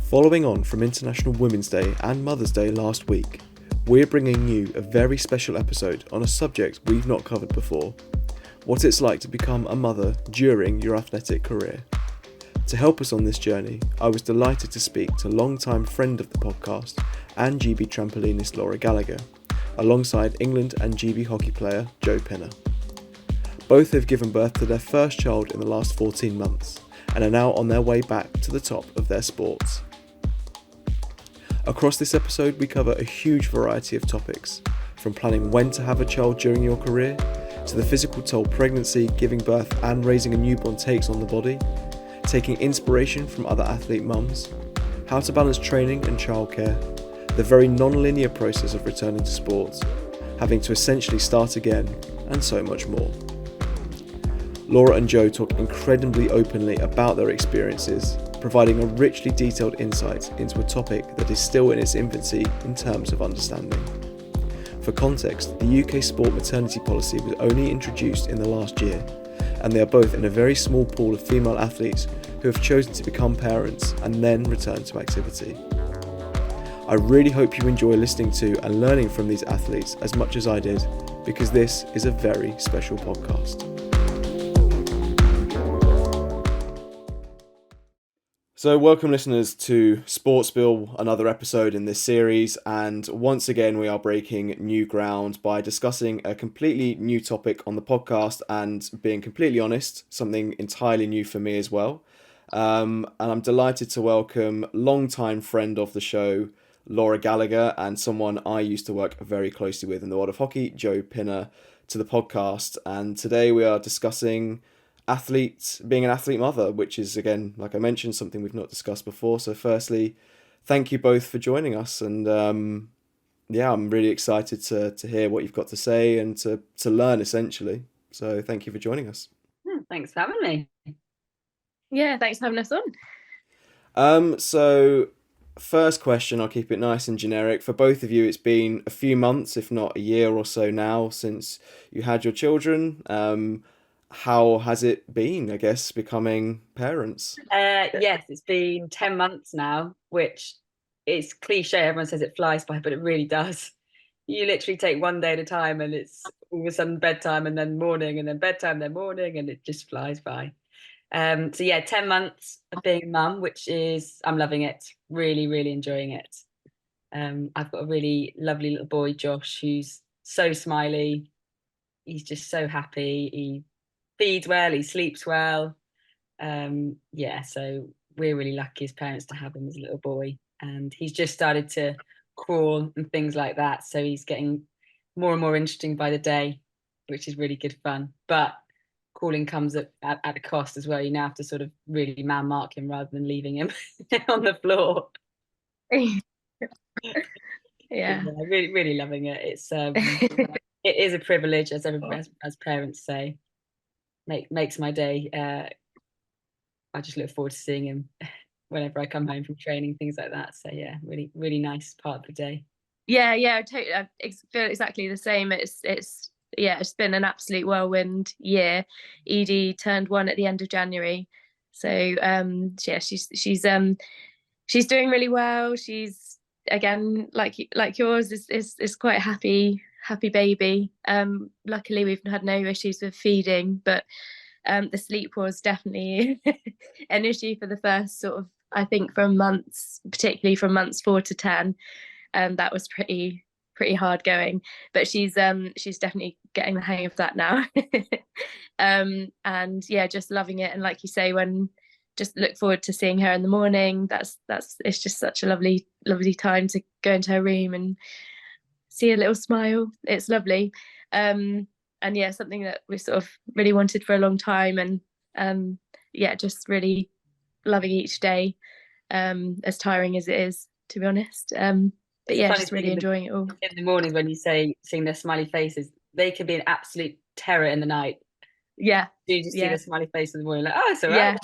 Following on from International Women's Day and Mother's Day last week, we're bringing you a very special episode on a subject we've not covered before: what it's like to become a mother during your athletic career. To help us on this journey, I was delighted to speak to longtime friend of the podcast and GB trampolinist Laura Gallagher, alongside England and GB hockey player Jo Pinner. Both have given birth to their first child in the last 14 months and are now on their way back to the top of their sports. Across this episode, we cover a huge variety of topics, from planning when to have a child during your career, to the physical toll pregnancy, giving birth and raising a newborn takes on the body, taking inspiration from other athlete mums, how to balance training and childcare, the very non-linear process of returning to sports, having to essentially start again, and so much more. Laura and Jo talk incredibly openly about their experiences, providing a richly detailed insight into a topic that is still in its infancy in terms of understanding. For context, the UK sport maternity policy was only introduced in the last year, and they are both in a very small pool of female athletes who have chosen to become parents and then return to activity. I really hope you enjoy listening to and learning from these athletes as much as I did, because this is a very special podcast. So welcome listeners to SportSpiel, another episode in this series, and once again we are breaking new ground by discussing a completely new topic on the podcast, and being completely honest, something entirely new for me as well. And I'm delighted to welcome longtime friend of the show, Laura Gallagher, and someone I used to work very closely with in the world of hockey, Jo Pinner, to the podcast. And today we are discussing being an athlete mother, which is, again, like I mentioned, something we've not discussed before. So firstly, thank you both for joining us, and I'm really excited to hear what you've got to say and to learn, essentially. So thank you for joining us. Thanks for having me. Yeah, thanks for having us on. So first question, I'll keep it nice and generic. For both of you, it's been a few months, if not a year or so now, since you had your children. How has it been, I guess, becoming parents? Yes, it's been 10 months now, which is cliche. Everyone says it flies by, but it really does. You literally take one day at a time, and it's all of a sudden bedtime and then morning, and then bedtime, then morning, and it just flies by. 10 months of being a mum, which is, I'm loving it, really, really enjoying it. I've got a really lovely little boy, Josh, who's so smiley. He's just so happy. He feeds well, he sleeps well. So we're really lucky as parents to have him as a little boy, and he's just started to crawl and things like that, so he's getting more and more interesting by the day, which is really good fun. But crawling comes at a cost as well. You now have to sort of really man mark him rather than leaving him on the floor. Yeah, really, really loving it. It's it is a privilege, as parents say. Makes my day. I just look forward to seeing him whenever I come home from training, things like that. So yeah, really, really nice part of the day. Yeah, totally. I feel exactly the same. It's been an absolute whirlwind year. Edie turned 1 at the end of January, so she's doing really well. She's, again, like yours, is quite a happy baby. Luckily we've had no issues with feeding, but the sleep was definitely an issue for the first sort of, I think, particularly from months 4 to 10. That was pretty hard going, but she's definitely getting the hang of that now. And yeah, just loving it. And like you say, just look forward to seeing her in the morning. It's just such a lovely time to go into her room and see a little smile. It's lovely. And yeah, something that we sort of really wanted for a long time, and just really loving each day, as tiring as it is, to be honest. But yeah, just really enjoying it all. In the mornings, when you seeing their smiley faces, they can be an absolute terror in the night. Yeah. You just see the smiley face in the morning, like, oh, it's all right.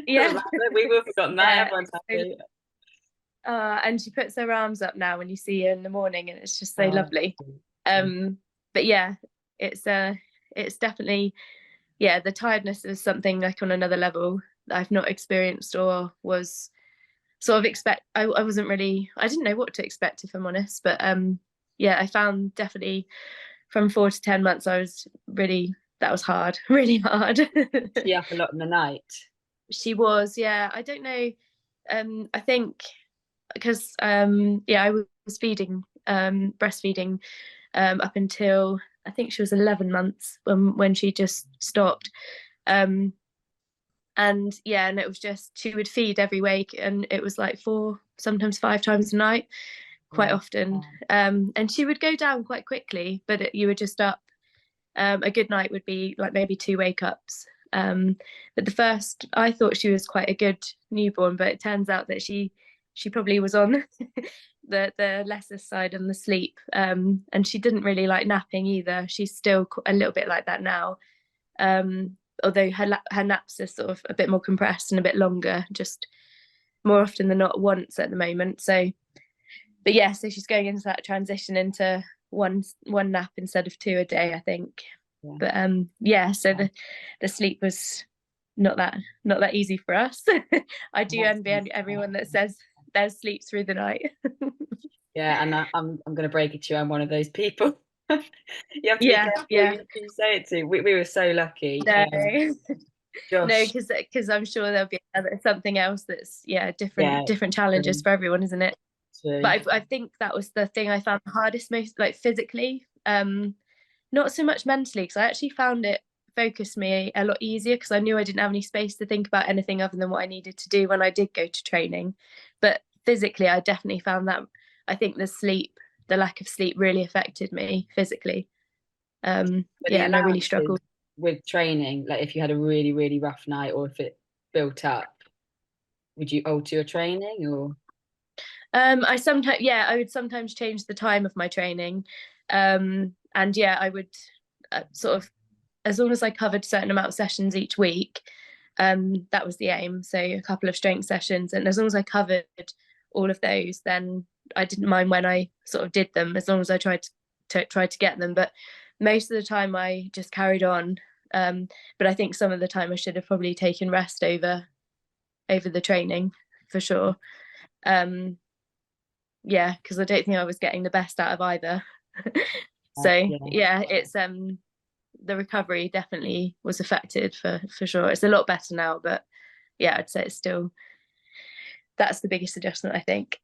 Yeah. We've all forgotten that. Everyone's happy. And she puts her arms up now when you see her in the morning, and it's just so lovely. But yeah, it's definitely, the tiredness is something like on another level that I've not experienced or was sort of I wasn't really, I didn't know what to expect, if I'm honest, but yeah, I found definitely from 4 to 10 months that was hard, really hard. She up a lot in the night? She was, yeah. I don't know, I think because yeah, I was breastfeeding up until I think she was 11 months when she just stopped. And yeah, and it was just, she would feed every week, and it was like 4, sometimes 5 times a night, quite often. And she would go down quite quickly, but you were just up. A good night would be like maybe 2 wake ups. But I thought she was quite a good newborn, but it turns out that she probably was on the lesser side on the sleep. And she didn't really like napping either. She's still a little bit like that now. Although her naps are sort of a bit more compressed and a bit longer, just more often than not once at the moment. So, but yeah, so she's going into that transition into one nap instead of 2 a day, I think. Yeah. But yeah, so the sleep was not that easy for us. I do envy everyone that says their sleep through the night. Yeah, and I'm going to break it to you. I'm one of those people. You have to be careful who you say it to. We were so lucky. No, Josh. No, because I'm sure there'll be something else that's different challenges for everyone, isn't it? True. But I think that was the thing I found the hardest, most like physically, not so much mentally, because I actually found it focused me a lot easier, because I knew I didn't have any space to think about anything other than what I needed to do when I did go to training. But physically, I definitely found that, I think the lack of sleep really affected me physically. And I really struggled with training. Like if you had a really, really rough night, or if it built up, would you alter your training? Or I would sometimes change the time of my training. And yeah, I would sort of, as long as I covered a certain amount of sessions each week, that was the aim. So a couple of strength sessions, and as long as I covered all of those, then I didn't mind when I sort of did them, as long as I tried to get them. But most of the time I just carried on. But I think some of the time I should have probably taken rest over the training, for sure. Yeah, because I don't think I was getting the best out of either. So yeah, it's the recovery definitely was affected for sure. It's a lot better now, but yeah, I'd say it's still, that's the biggest adjustment, I think.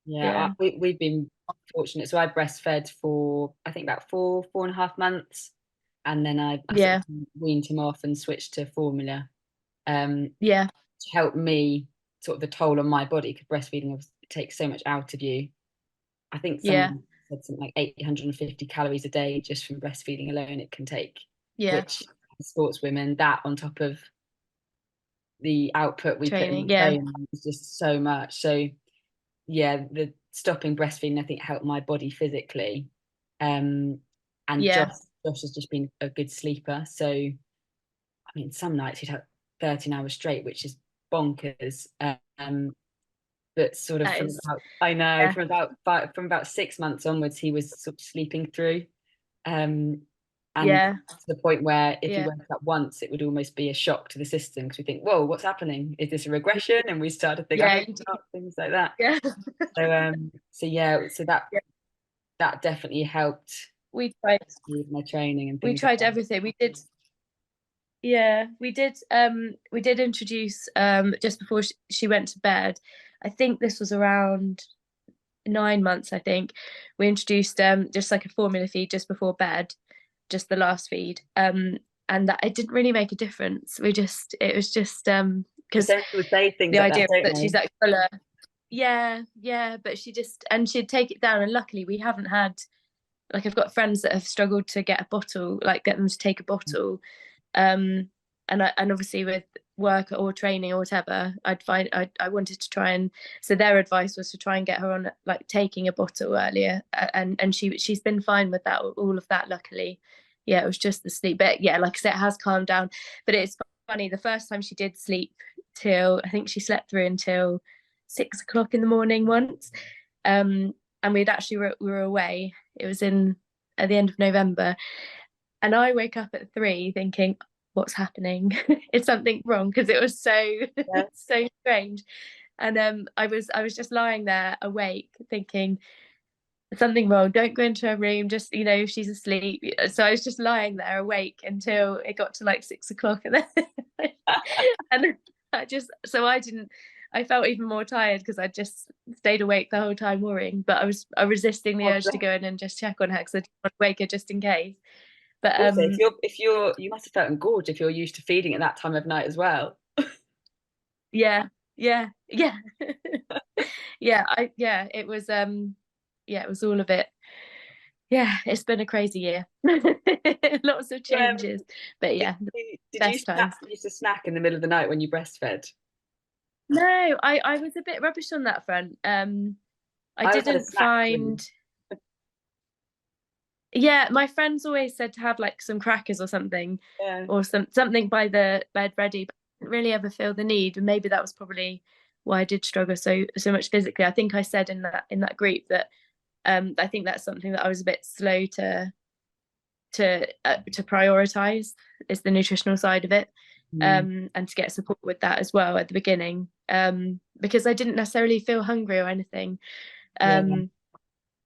We've been fortunate. So I breastfed for I think about 4.5 months, and then I sort of weaned him off and switched to formula. To help me, sort of the toll on my body, because breastfeeding takes so much out of you. I think someone said something like 850 calories a day just from breastfeeding alone it can take. Which sportswomen, that on top of the output we training, put in training, is just so much. So yeah, the stopping breastfeeding I think helped my body physically. And Josh has just been a good sleeper. So I mean, some nights he'd have 13 hours straight, which is bonkers. But sort of from about 6 months onwards, he was sort of sleeping through. And to the point where if he woke up once, it would almost be a shock to the system, because we think, whoa, what's happening? Is this a regression? And we started thinking things like that. So that definitely helped. We tried with my training and things. We tried everything. We did. Yeah, we did introduce just before she went to bed. I think this was around 9 months, I think. We introduced just like a formula feed just before bed, just the last feed. And that it didn't really make a difference. It was just because the idea that she's like fuller. Yeah, but she'd take it down, and luckily we haven't had, like, I've got friends that have struggled to get a bottle, like get them to take a bottle. And obviously with work or training or whatever, I wanted to try, and so their advice was to try and get her on like taking a bottle earlier, and she's been fine with that, all of that, luckily. It was just the sleep, but yeah, like I said, it has calmed down. But it's funny, the first time she did sleep till, I think she slept through until 6 o'clock in the morning once, and we were away, it was at the end of November, and I wake up at 3 thinking, what's happening? Is something wrong? Because it was so so strange. And I was just lying there awake thinking, something wrong, don't go into her room, just, you know, she's asleep. So I was just lying there awake until it got to like 6 o'clock, and then and I felt even more tired because I just stayed awake the whole time worrying, but I was resisting the urge to go in and just check on her because I didn't want to wake her just in case. But also, you must have felt engorged if you're used to feeding at that time of night as well. yeah yeah it was it was all of it. Yeah, it's been a crazy year. Lots of changes, but yeah, did you used to snack in the middle of the night when you breastfed? No, I was a bit rubbish on that front. I didn't find. Yeah, my friends always said to have like some crackers or something, or something by the bed ready, but I didn't really ever feel the need. And maybe that was probably why I did struggle so much physically. I think I said in that group that I think that's something that I was a bit slow to prioritize, is the nutritional side of it. And to get support with that as well at the beginning, because I didn't necessarily feel hungry or anything.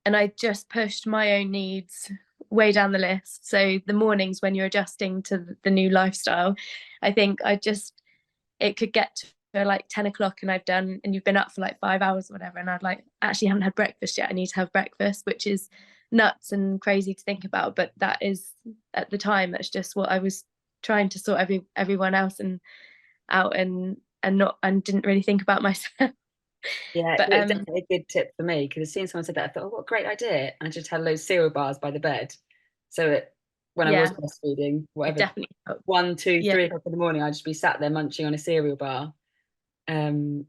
And I just pushed my own needs way down the list. So the mornings when you're adjusting to the new lifestyle, I think it could get to like 10 o'clock and you've been up for like 5 hours or whatever, and I'd like, actually haven't had breakfast yet, I need to have breakfast, which is nuts and crazy to think about, but that is, at the time, that's just what I was trying to sort everyone else out and didn't really think about myself. Yeah, but it's definitely a good tip for me, because as soon as someone said that, I thought, oh, what a great idea. And I just had loads of cereal bars by the bed. So when I was breastfeeding, whatever, definitely 1, 2, 3 o'clock in the morning, I'd just be sat there munching on a cereal bar. Which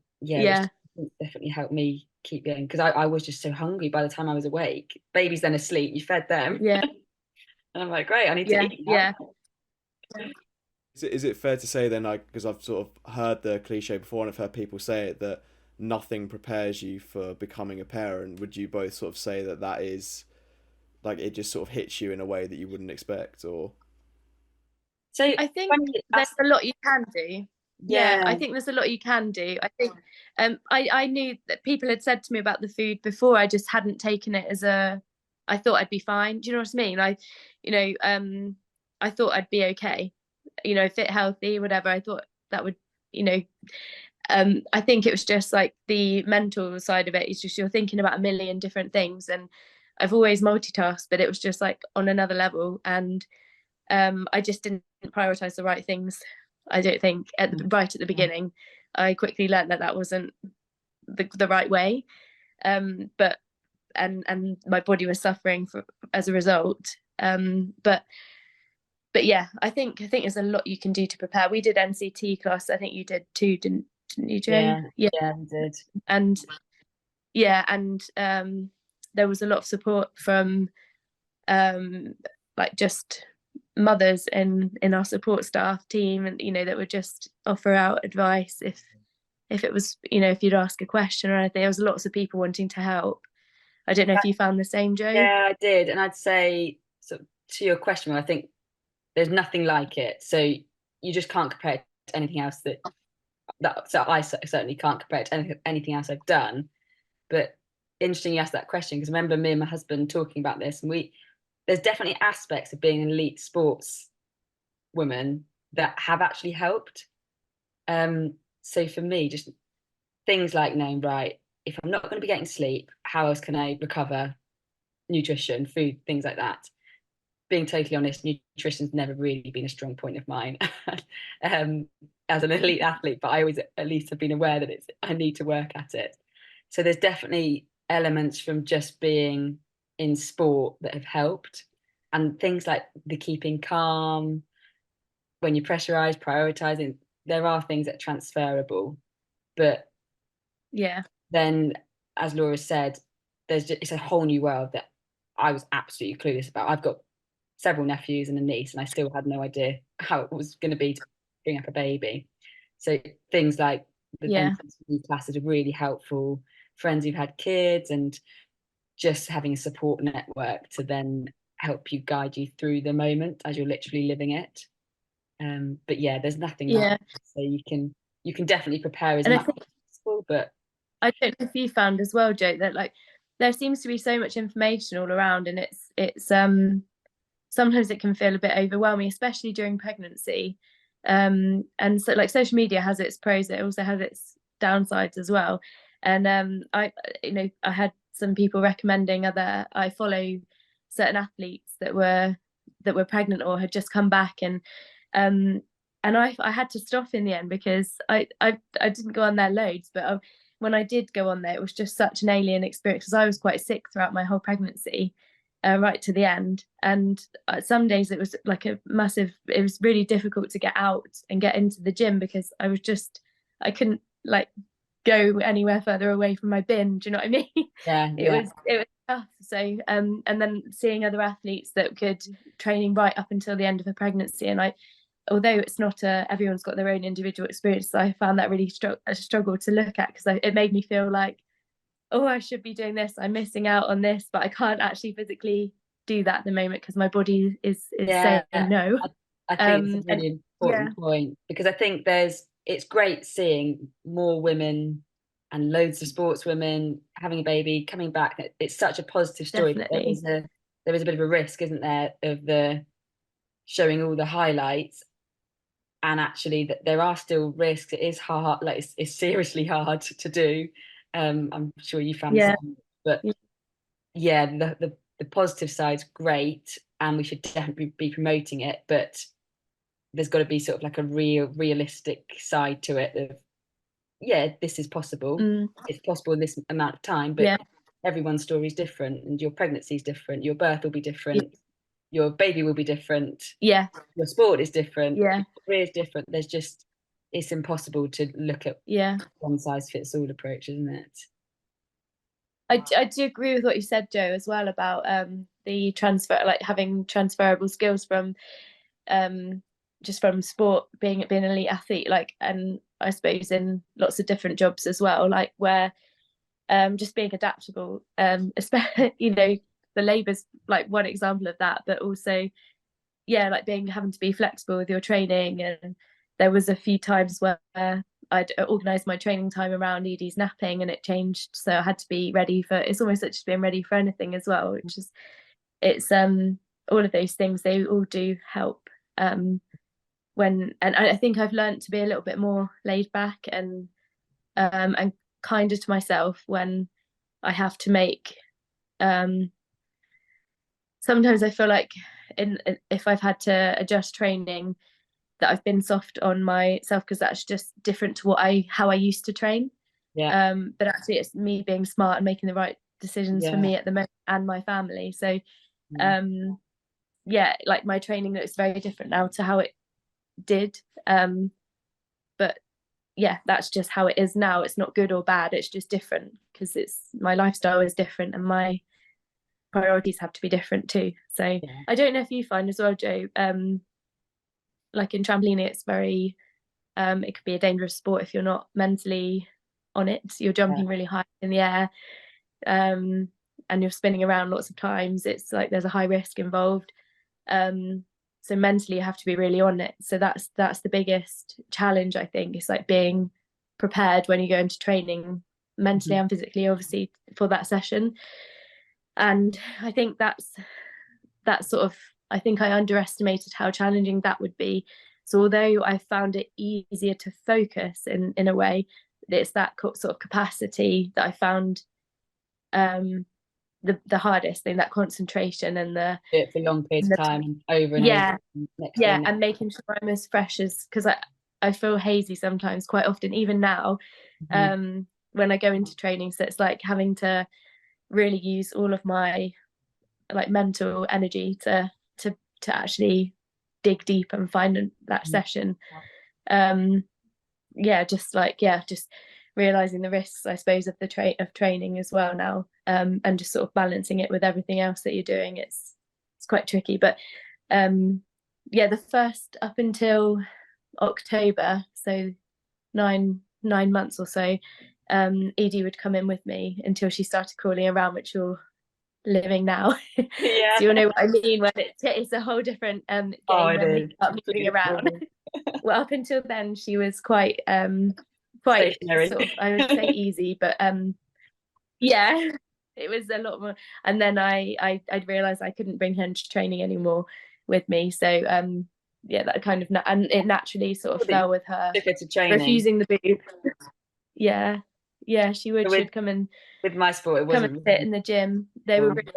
definitely helped me keep going, because I was just so hungry by the time I was awake. Baby's then asleep, you fed them. And I'm like, great, I need to eat now. Is it fair to say then, like, because I've sort of heard the cliche before and I've heard people say it, that nothing prepares you for becoming a parent? Would you both sort of say that is, like, it just sort of hits you in a way that you wouldn't expect? Or so I think there's a lot you can do. I think there's a lot you can do. I think I knew that people had said to me about the food before, I just hadn't taken it as I thought I'd be fine. Do you know what I mean? I thought I'd be okay, fit, healthy, whatever. I thought that would, I think it was just like the mental side of it. It's just, you're thinking about a million different things, and I've always multitasked, but it was just like on another level. And I just didn't prioritize the right things, I don't think, right at the beginning. I quickly learned that wasn't the right way, but my body was suffering as a result. But yeah, I think there's a lot you can do to prepare. We did NCT class. I think you did too, didn't you, Jo? Yeah, I did. And there was a lot of support from like just mothers in our support staff team, and that would just offer out advice if it was, if you'd ask a question or anything. There was lots of people wanting to help. I don't know if you found the same, Jo. Yeah, I did. And I'd say, so to your question, I think there's nothing like it. So you just can't compare it to anything else so I certainly can't compare it to anything else I've done. But interesting you asked that question, because I remember me and my husband talking about this, and there's definitely aspects of being an elite sports woman that have actually helped. So for me, just things like knowing, right, if I'm not going to be getting sleep, how else can I recover? Nutrition, food, things like that. Being totally honest, nutrition's never really been a strong point of mine as an elite athlete, but I always at least have been aware that I need to work at it. So there's definitely elements from just being in sport that have helped, and things like the keeping calm when you're pressurized, prioritizing. There are things that are transferable, but then, as Laura said, it's a whole new world that I was absolutely clueless about. I've got several nephews and a niece, and I still had no idea how it was going to be to bring up a baby. So things like the classes are really helpful. Friends who've had kids, and just having a support network to then help you, guide you through the moment as you're literally living it. But yeah, there's nothing like it. So you can definitely prepare as much as possible, possible. But I don't know if you found as well, Jo, that like there seems to be so much information all around, and it's sometimes it can feel a bit overwhelming, especially during pregnancy. And so like social media has its pros, it also has its downsides as well. And I had some people recommending I follow certain athletes that were pregnant or had just come back, and I had to stop in the end because I didn't go on there loads, but when I did go on there, it was just such an alien experience because I was quite sick throughout my whole pregnancy, right to the end. And some days it was like it was really difficult to get out and get into the gym because I couldn't like go anywhere further away from my bin. Do you know what I mean? Yeah, it was tough. So and then seeing other athletes that could training right up until the end of a pregnancy, and although it's not everyone's got their own individual experience, I found that really a struggle to look at because it made me feel like, oh, I should be doing this, I'm missing out on this, but I can't actually physically do that at the moment because my body is saying no. I think it's a really important point, because I think it's great seeing more women and loads of sports women having a baby, coming back. It's such a positive story. Definitely. There is a bit of a risk, isn't there, of the showing all the highlights, and actually that there are still risks. It is hard, like it's seriously hard to do. I'm sure you found the same, but the positive side's great, and we should definitely be promoting it, but there's got to be sort of like a realistic side to it of, this is possible. It's possible in this amount of time, but everyone's story is different, and your pregnancy is different, your birth will be different, your baby will be different, your sport is different, your career is different. It's impossible to look at one size fits all approach, isn't it? I do agree with what you said, Jo, as well about the transfer, like having transferable skills from just from sport, being an elite athlete, like, and I suppose in lots of different jobs as well, like where just being adaptable, especially, the labour's like one example of that, but also like having to be flexible with your training. And there was a few times where I'd organised my training time around Edie's napping, and it changed, so I had to be ready for, it's almost like just being ready for anything as well, which is, it's all of those things, they all do help. And I think I've learned to be a little bit more laid back and kinder to myself when I have to make sometimes I feel like if I've had to adjust training, that I've been soft on myself because that's just different to how I used to train. But actually it's me being smart and making the right decisions for me at the moment and my family. So like my training looks very different now to how it did, but that's just how it is now. It's not good or bad, it's just different because my lifestyle is different and my priorities have to be different too. So I don't know if you find as well, Jo, like in trampolining, it's very it could be a dangerous sport if you're not mentally on it. You're jumping really high in the air, and you're spinning around lots of times. It's like there's a high risk involved, so mentally you have to be really on it. So that's the biggest challenge, I think. It's like being prepared when you go into training, mentally and physically, obviously, for that session. And I think that's sort of, I think I underestimated how challenging that would be. So although I found it easier to focus in a way, it's that sort of capacity that I found the hardest thing, that concentration and for long periods of time, over and over. And making sure I'm as fresh as, because I feel hazy sometimes, quite often, even now, when I go into training. So it's like having to really use all of my like mental energy to actually dig deep and find that session. Just realizing the risks, I suppose, of training as well now, and just sort of balancing it with everything else that you're doing. It's quite tricky, but the first up until October, so nine months or so, Edie would come in with me until she started crawling around, which you're living now. So you'll know what I mean when it's a whole different game when we start moving around. Well, up until then she was quite quite stationary. sort of, I would say easy, but yeah, it was a lot more. And then I realized I couldn't bring her into training anymore with me, so yeah, that kind of and it naturally sort of fell with her Took her to training. refusing the booth. Yeah, she would. She'd come and with my sport, it wasn't sit in the gym. They were really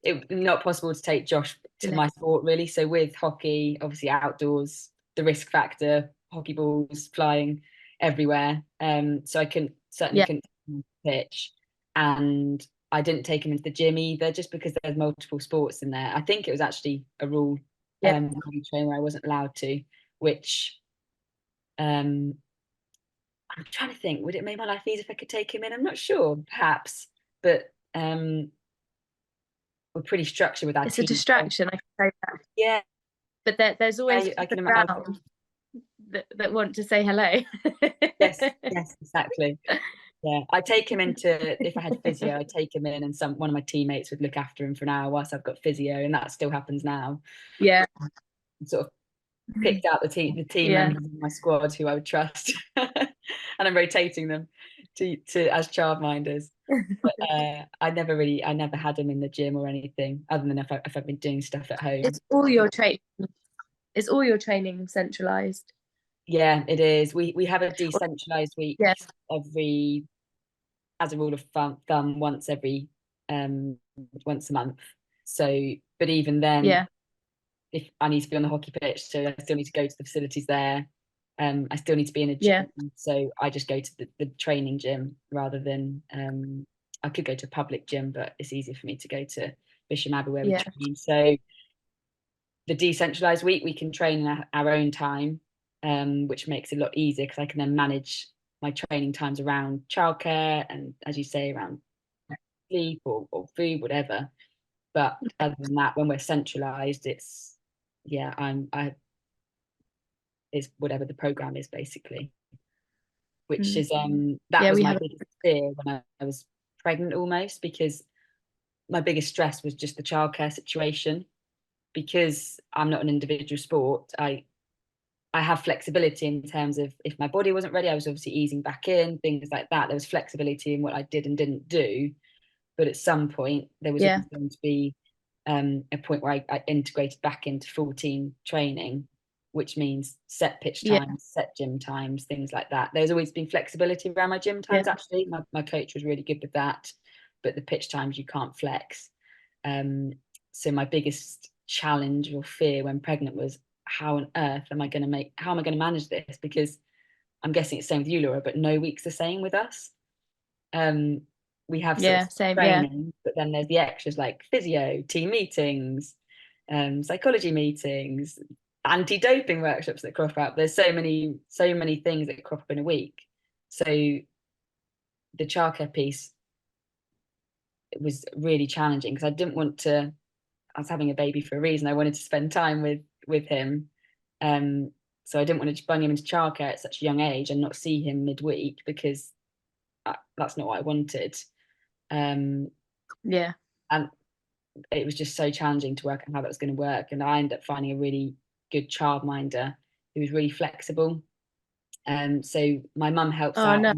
it not possible to take Josh to my sport really. So with hockey, obviously outdoors, the risk factor, hockey balls flying everywhere. So I couldn't pitch, and I didn't take him into the gym either, just because there's multiple sports in there. I think it was actually a rule train where I wasn't allowed to, which I'm trying to think, would it make my life easier if I could take him in? I'm not sure, perhaps, but we're pretty structured with our it's team. a distraction, I can say that. Yeah, but there's always I can around imagine that want to say hello. yes, exactly. Yeah, I take him into, if I had physio, I'd take him in, and one of my teammates would look after him for an hour whilst I've got physio, and that still happens now. Yeah, sort of picked out the team members in my squad who I would trust, and I'm rotating them to as childminders. But I never had him in the gym or anything, other than if I've been doing stuff at home. It's all your training. Is all your training centralised? Yeah, it is. We have a decentralised week every, as a rule of thumb, once a month. So, but even then, if I need to be on the hockey pitch, so I still need to go to the facilities there. I still need to be in a gym, so I just go to the training gym rather than I could go to a public gym, but it's easier for me to go to Bisham Abbey where we train. So the decentralised week, we can train in our own time, which makes it a lot easier because I can then manage my training times around childcare and, as you say, around sleep or food, whatever. But other than that, when we're centralised, it's it's whatever the program is, basically, which is that was my biggest fear when I was pregnant, almost, because my biggest stress was just the childcare situation. Because I'm not an individual sport, I have flexibility in terms of, if my body wasn't ready, I was obviously easing back in, things like that. There was flexibility in what I did and didn't do, but at some point there was always going to be a point where I integrated back into full team training, which means set pitch times, set gym times, things like that. There's always been flexibility around my gym times. Actually, my coach was really good with that, but the pitch times you can't flex. So my biggest challenge or fear when pregnant was, how on earth am I going to manage this? Because I'm guessing it's the same with you, Laura, but no week's the same with us. We have training, but then there's the extras like physio, team meetings, psychology meetings, anti-doping workshops that crop up. There's so many things that crop up in a week. So the childcare piece, it was really challenging because I was having a baby for a reason. I wanted to spend time with him. So I didn't want to bung him into childcare at such a young age and not see him midweek, because that's not what I wanted. And it was just so challenging to work out how that was going to work. And I ended up finding a really good childminder who was really flexible. So my mum helps out. No.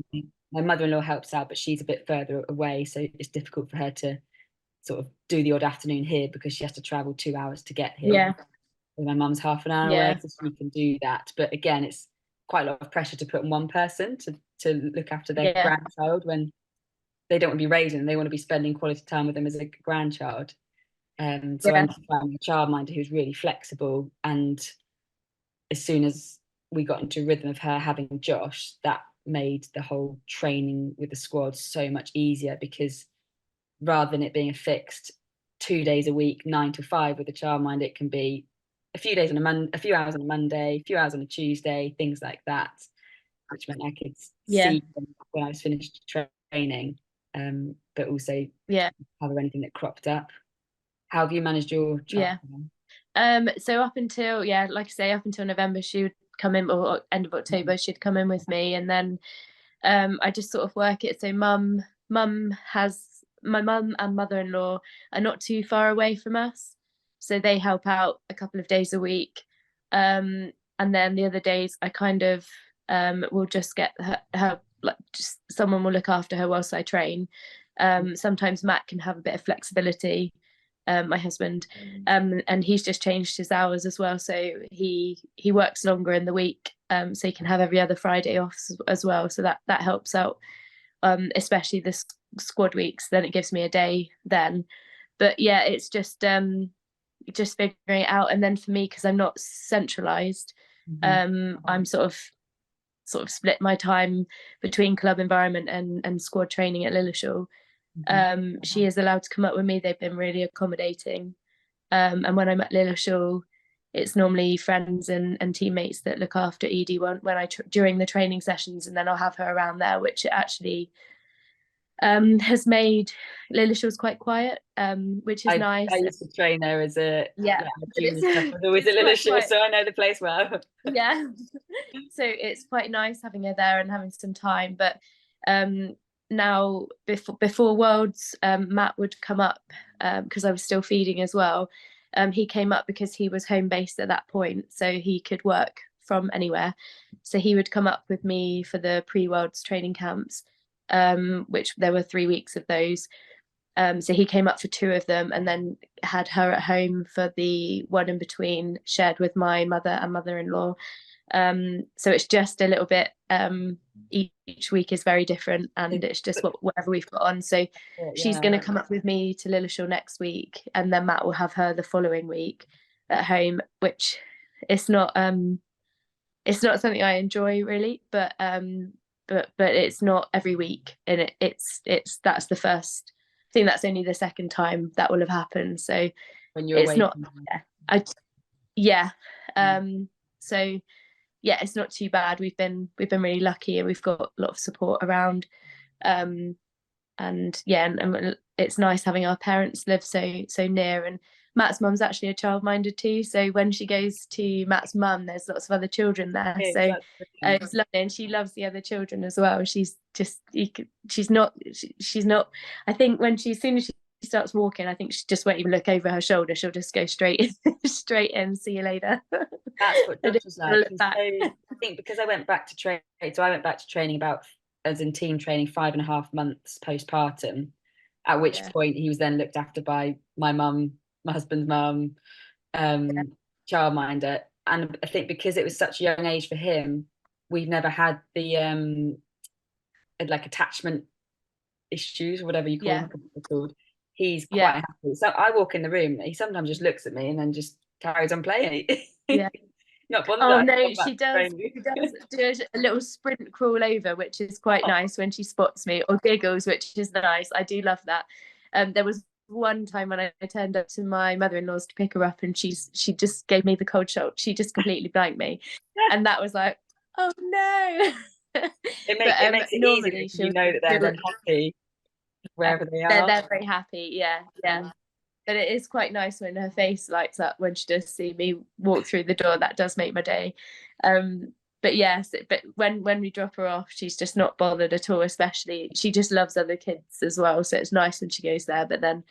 My mother-in-law helps out, but she's a bit further away, so it's difficult for her to sort of do the odd afternoon here because she has to travel 2 hours to get here. My mum's half an hour away, so she can do that. But again, it's quite a lot of pressure to put on one person to look after their grandchild when they don't want to be raising them. They want to be spending quality time with them as a grandchild. So I ended up finding a childminder who's really flexible. And as soon as we got into a rhythm of her having Josh, that made the whole training with the squad so much easier, because rather than it being a fixed 2 days a week, 9 to 5 with a childminder, it can be a few hours on a Monday, a few hours on a Tuesday, things like that, which meant I could see them when I was finished training, but also cover anything that cropped up. How have you managed your childcare? So up until like I say, up until November, she would come in, or end of October, she'd come in with me, and then I just sort of work it. So my mum and mother-in-law are not too far away from us, so they help out a couple of days a week, and then the other days I kind of will just get her like, just someone will look after her whilst I train. Sometimes Matt can have a bit of flexibility, my husband, and he's just changed his hours as well, so he works longer in the week, so he can have every other Friday off as well, so that helps out, especially the squad weeks. Then it gives me a day then. But yeah, it's just figuring it out. And then for me, because I'm not centralized, I'm sort of split my time between club environment and squad training at Lilleshall. She is allowed to come up with me. They've been really accommodating. And when I'm at Lilleshall, it's normally friends and teammates that look after Edie when I during the training sessions, and then I'll have her around there, which actually has made Lilleshall's quite quiet, which is nice. I used to train there as a junior stuff. I was always it's at Lilleshall, so I know the place well. Yeah, so it's quite nice having her there and having some time. But now before Worlds, Matt would come up because I was still feeding as well. He came up because he was home based at that point, so he could work from anywhere. So he would come up with me for the pre-Worlds training camps, which there were 3 weeks of those. So he came up for 2 of them, and then had her at home for the one in between, shared with my mother and mother-in-law. So it's just a little bit, each week is very different, and it's just whatever we've got on. So she's going to come up with me to Lilleshall next week, and then Matt will have her the following week at home, which it's not something I enjoy really, but it's not every week, and it's that's the first. I think that's only the second time that will have happened. So when you're it's away not. So yeah, it's not too bad. We've been really lucky, and we've got a lot of support around. And it's nice having our parents live so near. And Matt's mum's actually a childminder too, so when she goes to Matt's mum, there's lots of other children there. So it's lovely, and she loves the other children as well. She's not. I think as soon as she starts walking, I think she just won't even look over her shoulder. She'll just go straight in. See you later. That's what Josh was like. So, I think because I went back to train, so I went back to training as in team training 5.5 months postpartum, at which point he was then looked after by my mum, my husband's mum, childminder. And I think because it was such a young age for him, we've never had the like attachment issues or whatever you call them. He's quite happy. So I walk in the room, he sometimes just looks at me and then just carries on playing. Not bothered. Oh no, she does do a little sprint crawl over, which is quite nice when she spots me, or giggles, which is nice. I do love that. There was one time when I turned up to my mother-in-law's to pick her up, and she just gave me the cold shoulder. She just completely blanked me, and that was like, oh no. It makes it easy because you know that they're then happy wherever they are. They're very happy, yeah. But it is quite nice when her face lights up when she does see me walk through the door. That does make my day. But yes, but when we drop her off, she's just not bothered at all. Especially, she just loves other kids as well, so it's nice when she goes there. But then,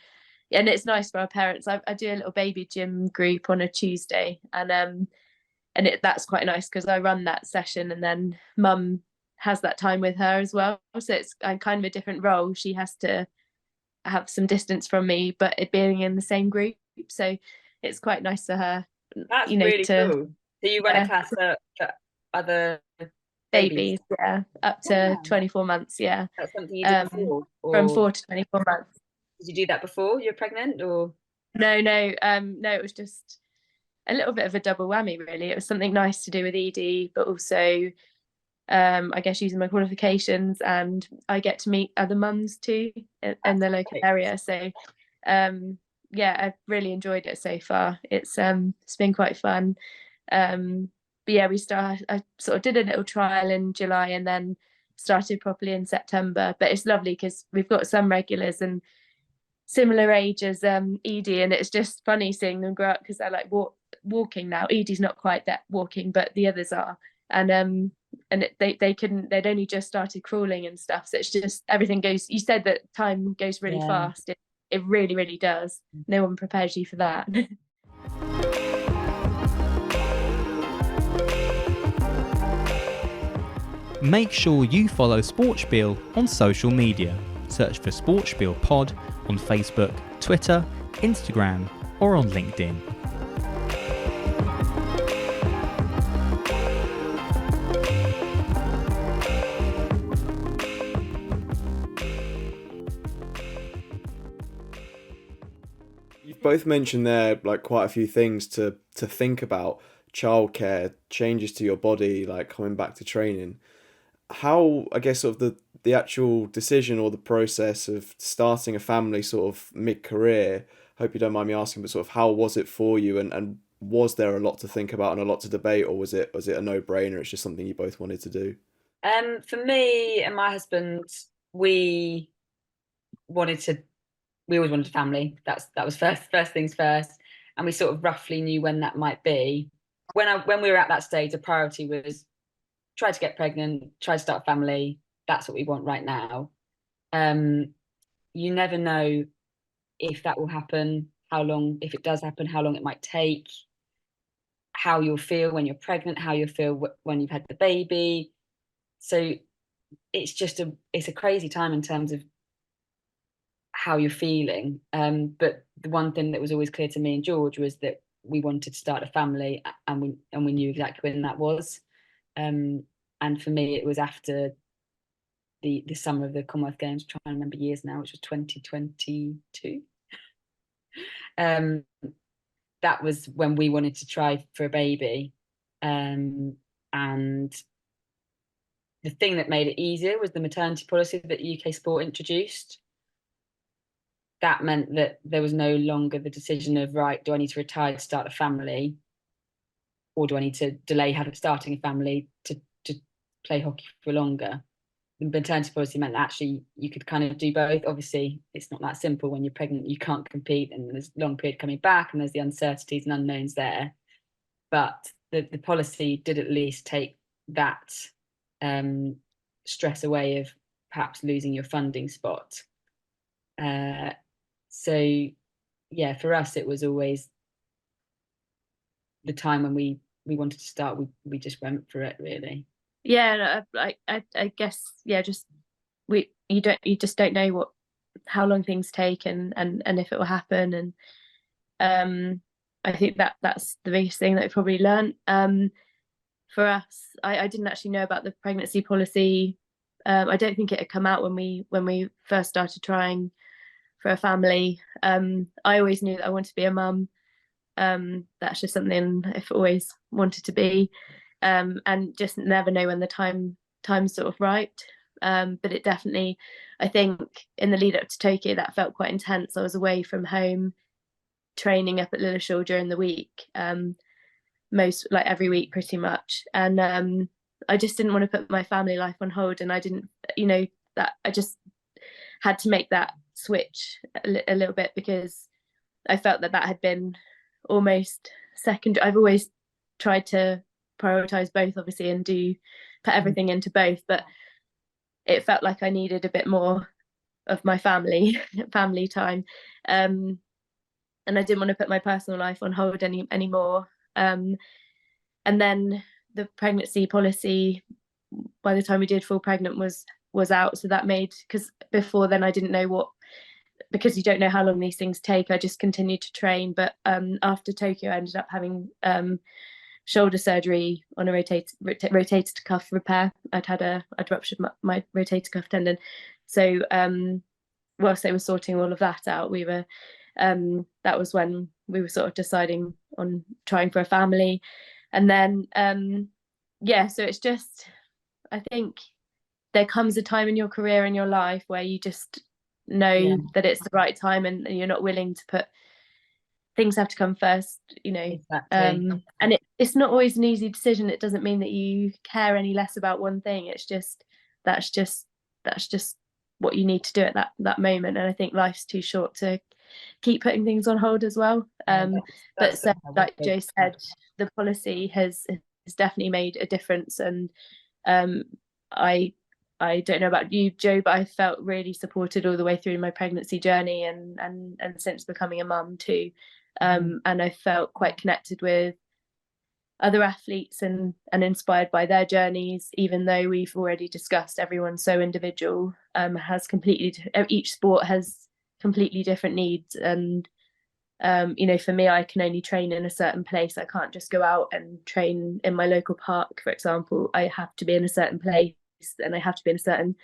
and it's nice for our parents. I do a little baby gym group on a Tuesday, and that's quite nice because I run that session, and then Mum has that time with her as well. So it's kind of a different role. She has to have some distance from me, but it being in the same group, so it's quite nice for her. That's really cool. So you run a class for other babies, up to 24 months. That's something you did before, from 4 to 24 months. Did you do that before you're pregnant, or no? It was just a little bit of a double whammy, really. It was something nice to do with Edie, but also I guess using my qualifications, and I get to meet other mums too in the local area. So I've really enjoyed it so far. It's been quite fun. But yeah, I sort of did a little trial in July and then started properly in September. But it's lovely because we've got some regulars and similar age as Edie, and it's just funny seeing them grow up because they're like walking now. Edie's not quite that walking, but the others are. And they'd only just started crawling and stuff, so it's just everything goes. You said that time goes really fast. It really, really does. No one prepares you for that. Make sure you follow SportSpiel on social media. Search for SportSpiel Pod on Facebook, Twitter, Instagram, or on LinkedIn. You've both mentioned there like quite a few things to think about: childcare, changes to your body, like coming back to training. How, I guess, sort of the actual decision or the process of starting a family sort of mid-career, hope you don't mind me asking, but sort of how was it for you, and was there a lot to think about and a lot to debate, or was it a no-brainer? It's just something you both wanted to do. For me and my husband, we wanted to we always wanted a family. That was first things first, and we sort of roughly knew when that might be. When we were at that stage, the priority was try to get pregnant, try to start a family. That's what we want right now. You never know if that will happen, how long, if it does happen, how long it might take, how you'll feel when you're pregnant, how you'll feel when you've had the baby. So it's a crazy time in terms of how you're feeling. But the one thing that was always clear to me and George was that we wanted to start a family, and we knew exactly when that was. And for me, it was after the summer of the Commonwealth Games, I'm trying to remember years now, which was 2022. That was when we wanted to try for a baby. And the thing that made it easier was the maternity policy that UK Sport introduced. That meant that there was no longer the decision of, right, do I need to retire to start a family, or do I need to delay starting a family to play hockey for longer? The maternity policy meant that actually you could kind of do both. Obviously, it's not that simple. When you're pregnant, you can't compete, and there's a long period coming back, and there's the uncertainties and unknowns there. But the policy did at least take that stress away of perhaps losing your funding spot. So yeah, for us, it was always the time when we wanted to start. We just went for it, really. Yeah, I guess, yeah, just you just don't know how long things take and if it will happen. And I think that's the biggest thing that I probably learned. For us, I didn't actually know about the pregnancy policy. I don't think it had come out when we first started trying for a family. I always knew that I wanted to be a mum. That's just something I've always wanted to be, and just never know when the time's sort of right. But it definitely, I think, in the lead up to Tokyo, that felt quite intense. I was away from home, training up at Lilleshall during the week, most, like, every week pretty much, and I just didn't want to put my family life on hold, and I didn't, that I just had to make that switch a little bit, because I felt that had been almost second. I've always tried to prioritize both, obviously, and put everything into both, but it felt like I needed a bit more of my family time, and I didn't want to put my personal life on hold anymore. And then the pregnancy policy, by the time we did fall pregnant, was out, so that made, because before then I didn't know because you don't know how long these things take, I just continued to train. But after Tokyo, I ended up having shoulder surgery on a rotator cuff repair. I'd ruptured my rotator cuff tendon. So whilst they were sorting all of that out, we were that was when we were sort of deciding on trying for a family. And then so it's just, I think there comes a time in your career, in your life, where you just know that it's the right time, and you're not willing to put things have to come first, Exactly. And it's not always an easy decision. It doesn't mean that you care any less about one thing. It's just that's just what you need to do at that moment. And I think life's too short to keep putting things on hold as well. But so, like Jo said, the policy has definitely made a difference. And I don't know about you, Jo, but I felt really supported all the way through my pregnancy journey, and since becoming a mum too. And I felt quite connected with other athletes and inspired by their journeys, even though we've already discussed everyone's so individual, each sport has completely different needs. And for me, I can only train in a certain place. I can't just go out and train in my local park, for example. I have to be in a certain place, and I have to be in a certain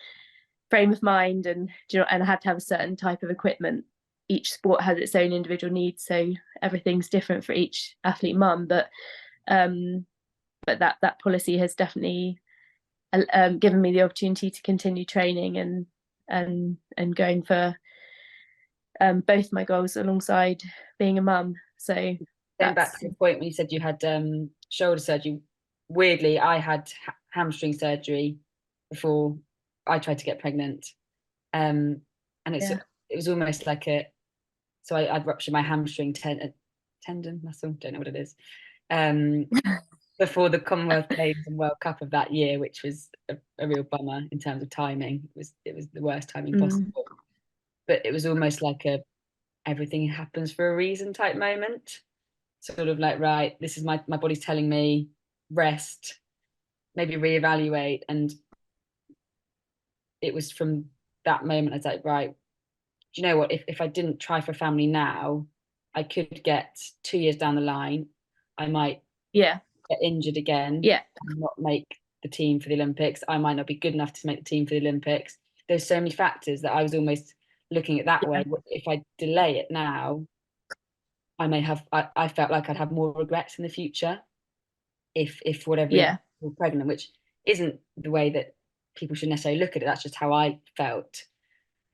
frame of mind, and and I have to have a certain type of equipment. Each sport has its own individual needs, so everything's different for each athlete mum. But that policy has definitely given me the opportunity to continue training and going for both my goals alongside being a mum. So going back to the point when you said you had shoulder surgery, weirdly I had hamstring surgery before I tried to get pregnant, and it was almost like I'd ruptured my hamstring tendon muscle, don't know what it is, before the Commonwealth Games and World Cup of that year, which was a real bummer in terms of timing. It was the worst timing possible, but it was almost like everything happens for a reason type moment, sort of like, right, this is my body's telling me rest, maybe reevaluate. And it was from that moment I was like, right, do you know what, if I didn't try for family now, I could get 2 years down the line, I might get injured again, and not make the team for the Olympics. I might not be good enough to make the team for the Olympics. There's so many factors that I was almost looking at that way. If I delay it now, I felt like I'd have more regrets in the future if for whatever reason I was pregnant, which isn't the way that people should necessarily look at it. That's just how I felt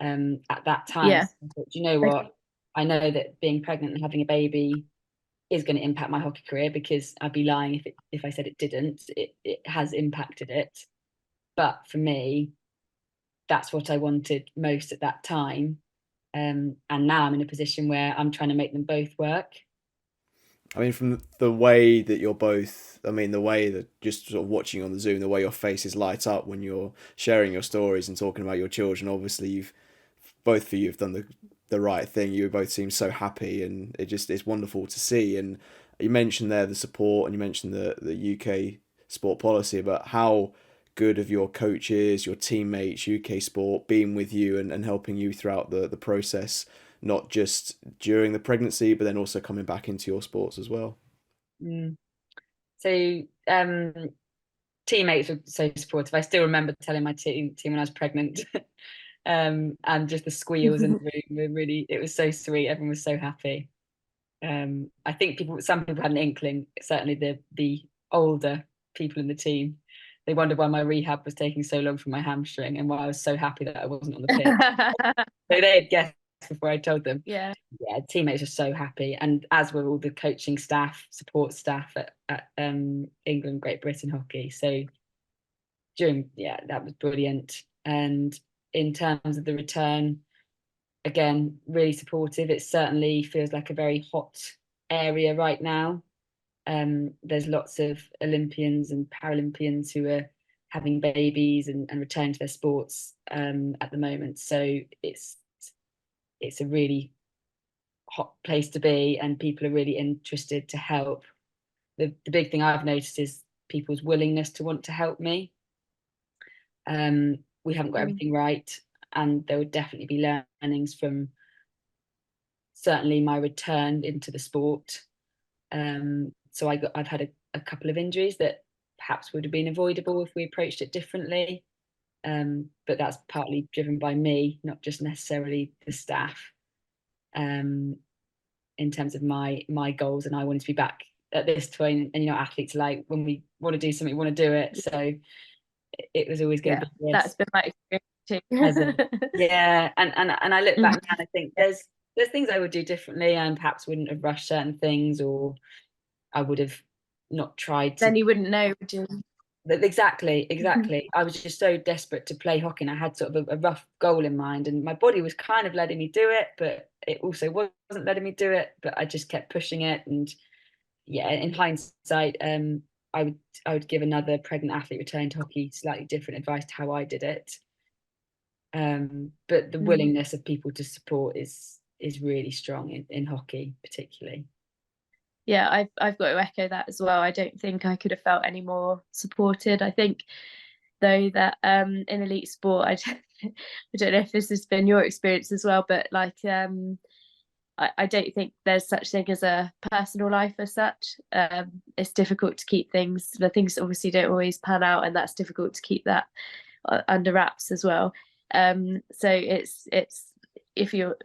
at that time. So I thought, do you know what? I know that being pregnant and having a baby is going to impact my hockey career, because I'd be lying if I said it didn't. It has impacted it, but for me, that's what I wanted most at that time. And now I'm in a position where I'm trying to make them both work. I mean, from the way that you're both, the way that just sort of watching on the Zoom, the way your faces light up when you're sharing your stories and talking about your children, obviously both of you have done the right thing. You both seem so happy, and it's wonderful to see. And you mentioned there the support, and you mentioned the UK sport policy, but how good of your coaches, your teammates, UK Sport being with you and helping you throughout the process, not just during the pregnancy, but then also coming back into your sports as well. So teammates were so supportive. I still remember telling my team when I was pregnant, and just the squeals in the room were it was so sweet. Everyone was so happy. I think some people had an inkling, certainly the older people in the team. They wondered why my rehab was taking so long for my hamstring and why I was so happy that I wasn't on the pitch. So they had guessed before I told them. Teammates are so happy, and as were all the coaching staff, support staff at England, Great Britain hockey. So that was brilliant. And in terms of the return, again, really supportive. It certainly feels like a very hot area right now. There's lots of Olympians and Paralympians who are having babies and returning to their sports at the moment. So it's a really hot place to be, and people are really interested to help. The big thing I've noticed is people's willingness to want to help me. We haven't got everything right, and there would definitely be learnings from certainly my return into the sport. So I've had a couple of injuries that perhaps would have been avoidable if we approached it differently. But that's partly driven by me, not just necessarily the staff. In terms of my goals, and I wanted to be back at this point. And athletes are like, when we want to do something, we want to do it. So it was always going to be this. That's been my experience too. And I look back now and I think there's things I would do differently, and perhaps wouldn't have rushed certain things, or I would have not tried to. Then you wouldn't know, would you? Exactly. I was just so desperate to play hockey, and I had sort of a rough goal in mind, and my body was kind of letting me do it, but it also wasn't letting me do it. But I just kept pushing it, and in hindsight, I would give another pregnant athlete returning to hockey slightly different advice to how I did it. But the willingness of people to support is really strong in hockey, particularly. yeah, I've got to echo that as well. I don't think I could have felt any more supported. I think though that in elite sport, I don't know if this has been your experience as well, but like I don't think there's such thing as a personal life as such. It's difficult to keep things. The things obviously don't always pan out, and that's difficult to keep that under wraps as well. So it's if you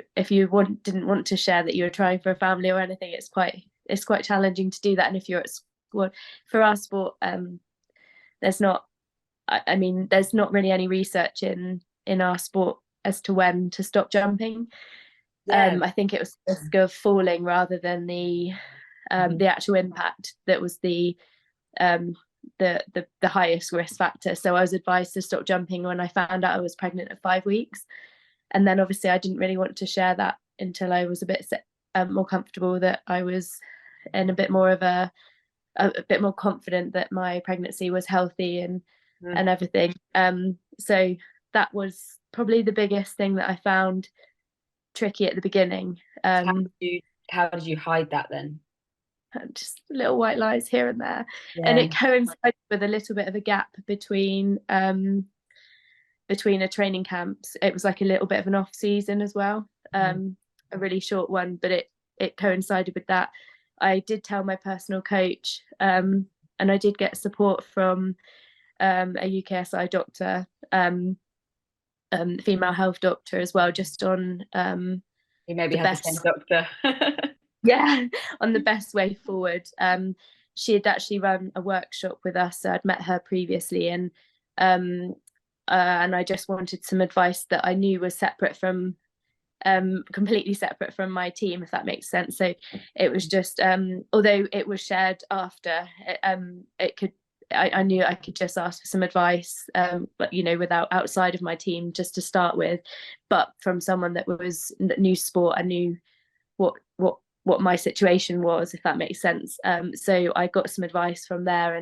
didn't want to share that you were trying for a family or anything, it's quite challenging to do that. And if you're at school, for our sport, there's not. I mean, there's not really any research in our sport as to when to stop jumping. I think it was the risk of falling rather than the actual impact that was the highest risk factor. So I was advised to stop jumping when I found out I was pregnant at 5 weeks, and then obviously I didn't really want to share that until I was a bit more comfortable that I was in a bit more of a bit more confident that my pregnancy was healthy and everything. So that was probably the biggest thing that I found tricky at the beginning. How did you hide that then? Just little white lies here and there, and it coincided with a little bit of a gap between a training camps. It was like a little bit of an off season as well, a really short one, but it coincided with that. I did tell my personal coach, and I did get support from a UKSI doctor, female health doctor as well, just on you maybe have the same doctor. Yeah, on the best way forward. She had actually run a workshop with us, so I'd met her previously, and I just wanted some advice that I knew was separate from completely separate from my team, if that makes sense. So it was just although it was shared after, I knew I could just ask for some advice, but without outside of my team, just to start with, but from someone that knew sport and knew what my situation was, if that makes sense. So I got some advice from there,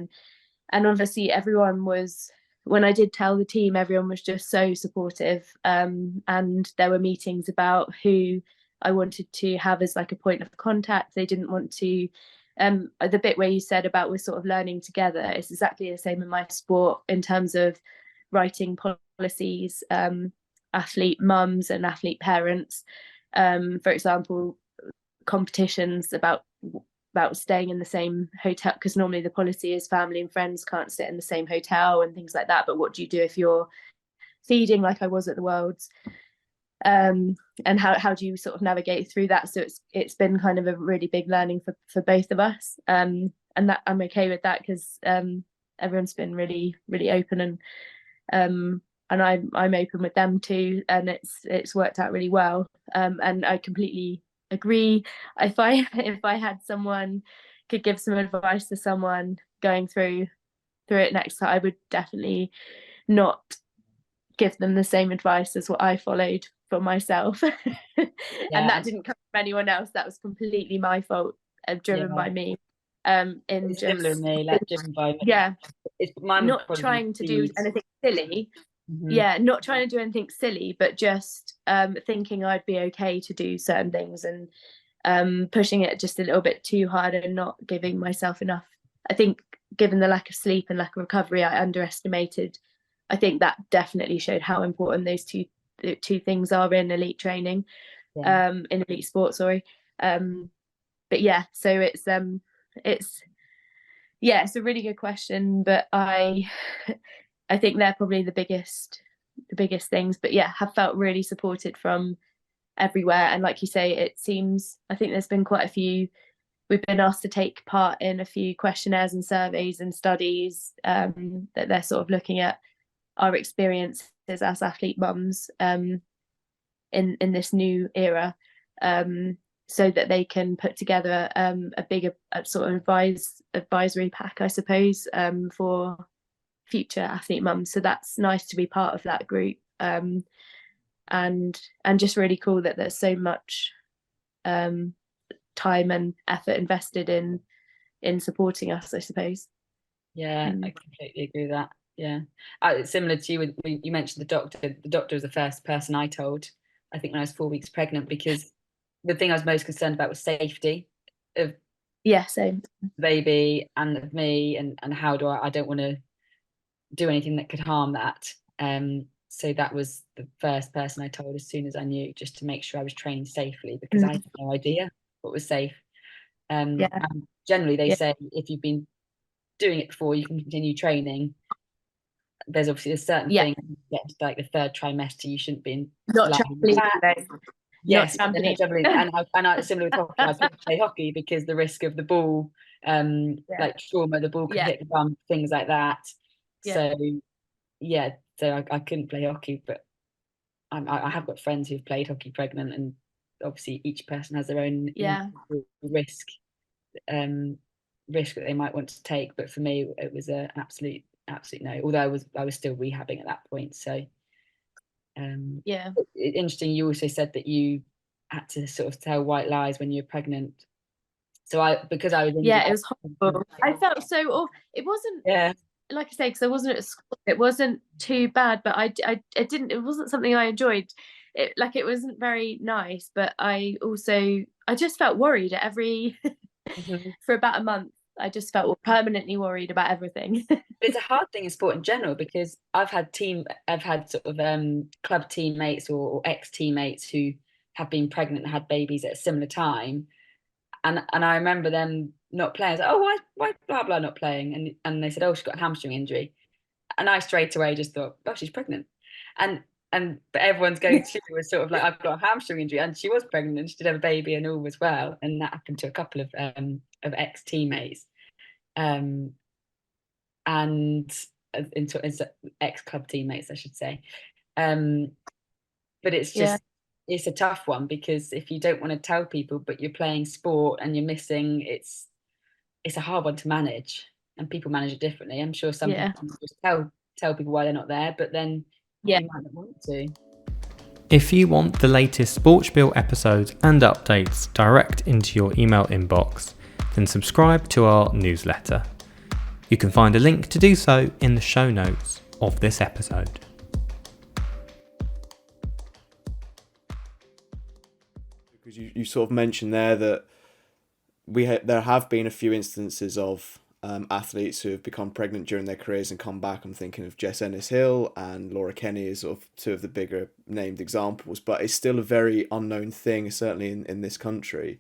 and obviously everyone was, when I did tell the team, everyone was just so supportive, and there were meetings about who I wanted to have as like a point of contact. They didn't want to the bit where you said about we're sort of learning together, it's exactly the same in my sport in terms of writing policies, athlete mums and athlete parents, for example, competitions about staying in the same hotel, because normally the policy is family and friends can't sit in the same hotel and things like that, but what do you do if you're feeding, like I was at the Worlds, and how do you sort of navigate through that? So it's been kind of a really big learning for both of us, and that I'm okay with that, because everyone's been really, really open, and I'm open with them too, and it's worked out really well, and I completely agree. If I had someone could give some advice to someone going through it next time, I would definitely not give them the same advice as what I followed for myself. And that didn't come from anyone else. That was completely my fault, driven by me. It's just similar to me, like driven by me. Yeah, it's not trying to do anything silly. Yeah, not trying to do anything silly, but just thinking I'd be okay to do certain things, and pushing it just a little bit too hard and not giving myself enough. I think given the lack of sleep and lack of recovery, I underestimated. I think that definitely showed how important those two things are in elite training, in elite sport, sorry. But yeah, so it's a really good question, but I think they're probably the biggest things. But yeah, have felt really supported from everywhere, and like you say, it seems, I think there's been quite a few, we've been asked to take part in a few questionnaires and surveys and studies, that they're sort of looking at our experiences as athlete mums in this new era, so that they can put together a bigger sort of advisory pack, I suppose, for future athlete mums. So that's nice to be part of that group, and just really cool that there's so much time and effort invested in supporting us, I suppose. I completely agree with that. Similar to you, when you mentioned the doctor was the first person I told, I think, when I was 4 weeks pregnant, because the thing I was most concerned about was safety of Yeah, same. baby and of me, and how do I don't want to do anything that could harm that. So that was the first person I told as soon as I knew, just to make sure I was training safely, because I had no idea what was safe. And generally they say if you've been doing it before, you can continue training. There's obviously a certain thing, like the third trimester, you shouldn't be not trampoline. Yes, and I similar with hockey. I couldn't play hockey because the risk of the ball, like trauma, the ball could hit the bump, things like that. So I couldn't play hockey, but I have got friends who've played hockey pregnant, and obviously each person has their own risk that they might want to take. But for me, it was an absolute no. Although I was still rehabbing at that point. So interesting. You also said that you had to sort of tell white lies when you were pregnant. So because I was injured, it was horrible. I felt so awful. It wasn't like I say, because I wasn't at school, it wasn't too bad, but it wasn't something I enjoyed. It wasn't very nice, but I just felt worried at every for about a month. I just felt permanently worried about everything. It's a hard thing in sport in general, because I've had sort of club teammates or ex-teammates who have been pregnant and had babies at a similar time, and I remember them not playing. I was like, oh, why blah blah not playing, and they said, oh, she's got a hamstring injury, and I straight away just thought, oh, she's pregnant, but everyone's going to was sort of like, I've got a hamstring injury, and she was pregnant and she did have a baby and all was well. And that happened to a couple of ex-teammates, and ex-club teammates, I should say. But it's just it's a tough one, because if you don't want to tell people but you're playing sport and you're missing, it's a hard one to manage, and people manage it differently. I'm sure some people just tell people why they're not there, but then you might not want to. If you want the latest SportSpiel episodes and updates direct into your email inbox, then subscribe to our newsletter. You can find a link to do so in the show notes of this episode. Because you sort of mentioned there that there have been a few instances of athletes who have become pregnant during their careers and come back. I'm thinking of Jess Ennis-Hill and Laura Kenny as sort of two of the bigger named examples, but it's still a very unknown thing, certainly in this country.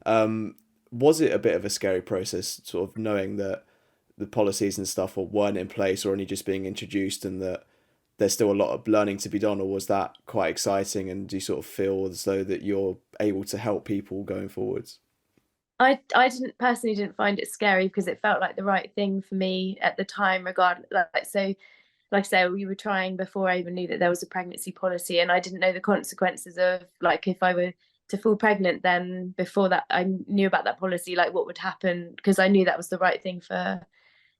Was it a bit of a scary process, sort of knowing that the policies and stuff weren't in place or only just being introduced, and that there's still a lot of learning to be done? Or was that quite exciting, and do you sort of feel as though that you're able to help people going forwards? I personally didn't find it scary, because it felt like the right thing for me at the time, regardless. Like I say, we were trying before I even knew that there was a pregnancy policy, and I didn't know the consequences of, like, if I were to fall pregnant, then before that I knew about that policy, like what would happen, because I knew that was the right thing for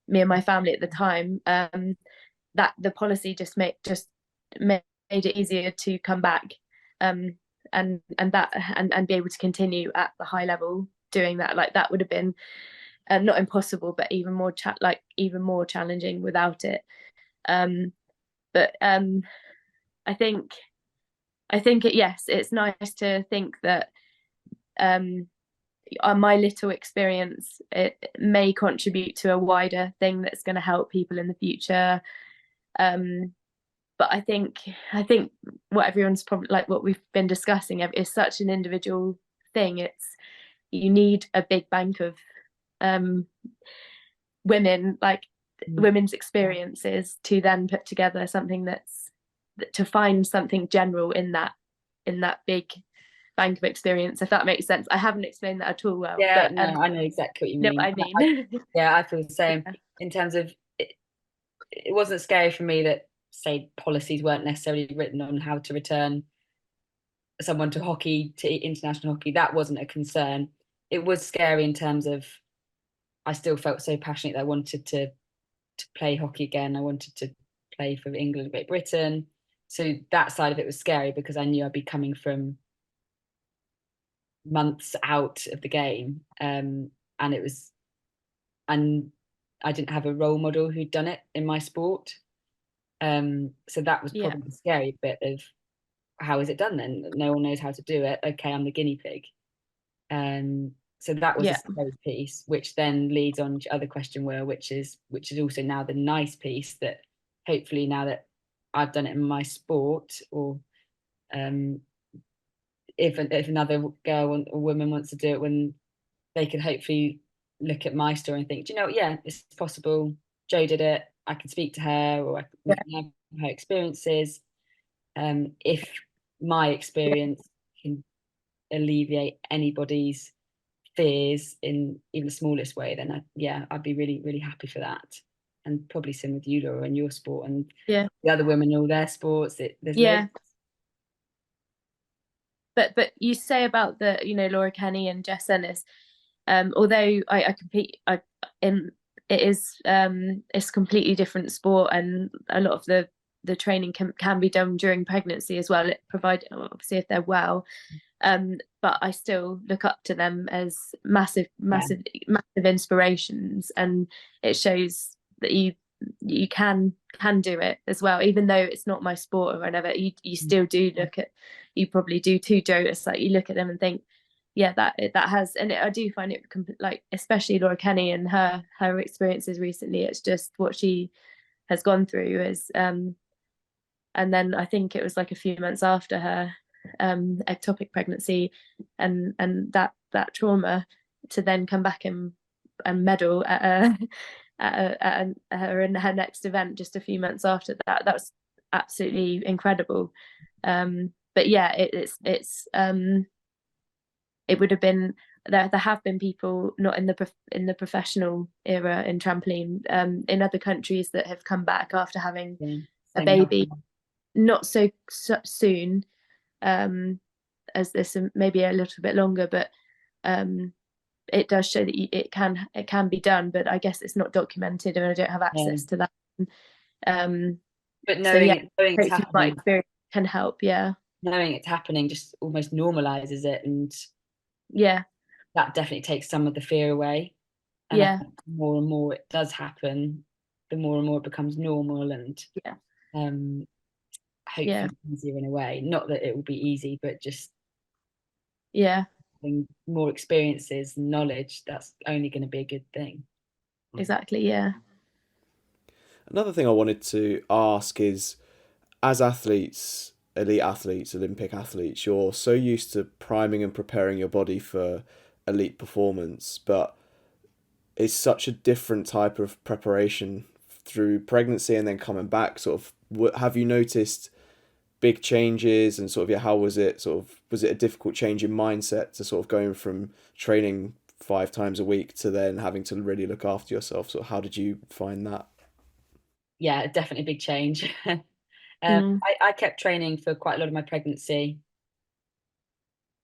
me and my family at the time. That the policy just made it easier to come back, and be able to continue at the high level doing that. Like, that would have been not impossible, but even more challenging without it. But I think it's nice to think that my little experience, it may contribute to a wider thing that's going to help people in the future. But I think what everyone's probably, like what we've been discussing, is such an individual thing. You need a big bank of women, like women's experiences, to then put together something to find something general in that big bank of experience, if that makes sense. I haven't explained that at all well. Yeah, but, no, I know exactly what you mean. No, I mean. I feel the same. In terms of it wasn't scary for me that, say, policies weren't necessarily written on how to return someone to hockey, to international hockey. That wasn't a concern. It was scary in terms of, I still felt so passionate that I wanted to play hockey again. I wanted to play for England and Great Britain. So that side of it was scary, because I knew I'd be coming from months out of the game, and I didn't have a role model who'd done it in my sport. So that was probably the scary bit of, how is it done then? No one knows how to do it. Okay, I'm the guinea pig. So that was Yeah. a scary piece, which then leads on to other question, which is also now the nice piece, that hopefully now that I've done it in my sport, or if another girl or woman wants to do it, when they can hopefully look at my story and think, do you know what? Yeah, it's possible. Jo did it. I can speak to her, or I can have her experiences. If my experience can alleviate anybody's fears in even the smallest way, then I'd be really, really happy for that. And probably same with you, Laura, in your sport, and the other women in all their sports. There's loads. But you say about the, you know, Laura Kenny and Jess Ennis, although I compete, it is it's a completely different sport, and a lot of the training can be done during pregnancy as well, provided obviously if they're well. But I still look up to them as massive inspirations, and it shows that you can do it as well, even though it's not my sport or whatever. You still do look at, you probably do too, Jo. It's like you look at them and think, yeah, that has, and I do find it like, especially Laura Kenny and her experiences recently. It's just what she has gone through is, and then I think it was like a few months after her ectopic pregnancy and that trauma, to then come back and medal at her in her next event just a few months after that. That was absolutely incredible. But yeah, it would have been, there have been people not in the professional era in trampoline in other countries that have come back after having a baby, not so soon as this, maybe a little bit longer, but it does show that it can be done, but I guess it's not documented and I don't have access to that. But knowing it's happening, my experience can help. Knowing it's happening just almost normalizes it, and that definitely takes some of the fear away. And I think the more and more it does happen, the more and more it becomes normal, and hopefully easier in a way. Not that it will be easy, but just having more experiences and knowledge, that's only going to be a good thing. Exactly. Another thing I wanted to ask is, as athletes, elite athletes, Olympic athletes, you're so used to priming and preparing your body for elite performance, but it's such a different type of preparation through pregnancy and then coming back. Sort of, have you noticed big changes, and sort of how was it? Was it a difficult change in mindset to sort of going from training 5 times a week to then having to really look after yourself? So how did you find that? Yeah, definitely a big change. I kept training for quite a lot of my pregnancy,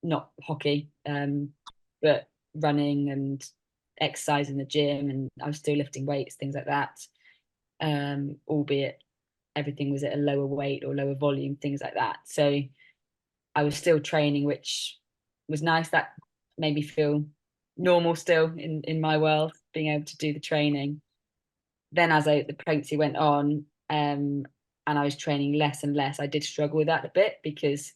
not hockey, but running and exercise in the gym, and I was still lifting weights, things like that, albeit everything was at a lower weight or lower volume, things like that. So I was still training, which was nice. That made me feel normal still in my world, being able to do the training. Then as the pregnancy went on, and I was training less and less, I did struggle with that a bit, because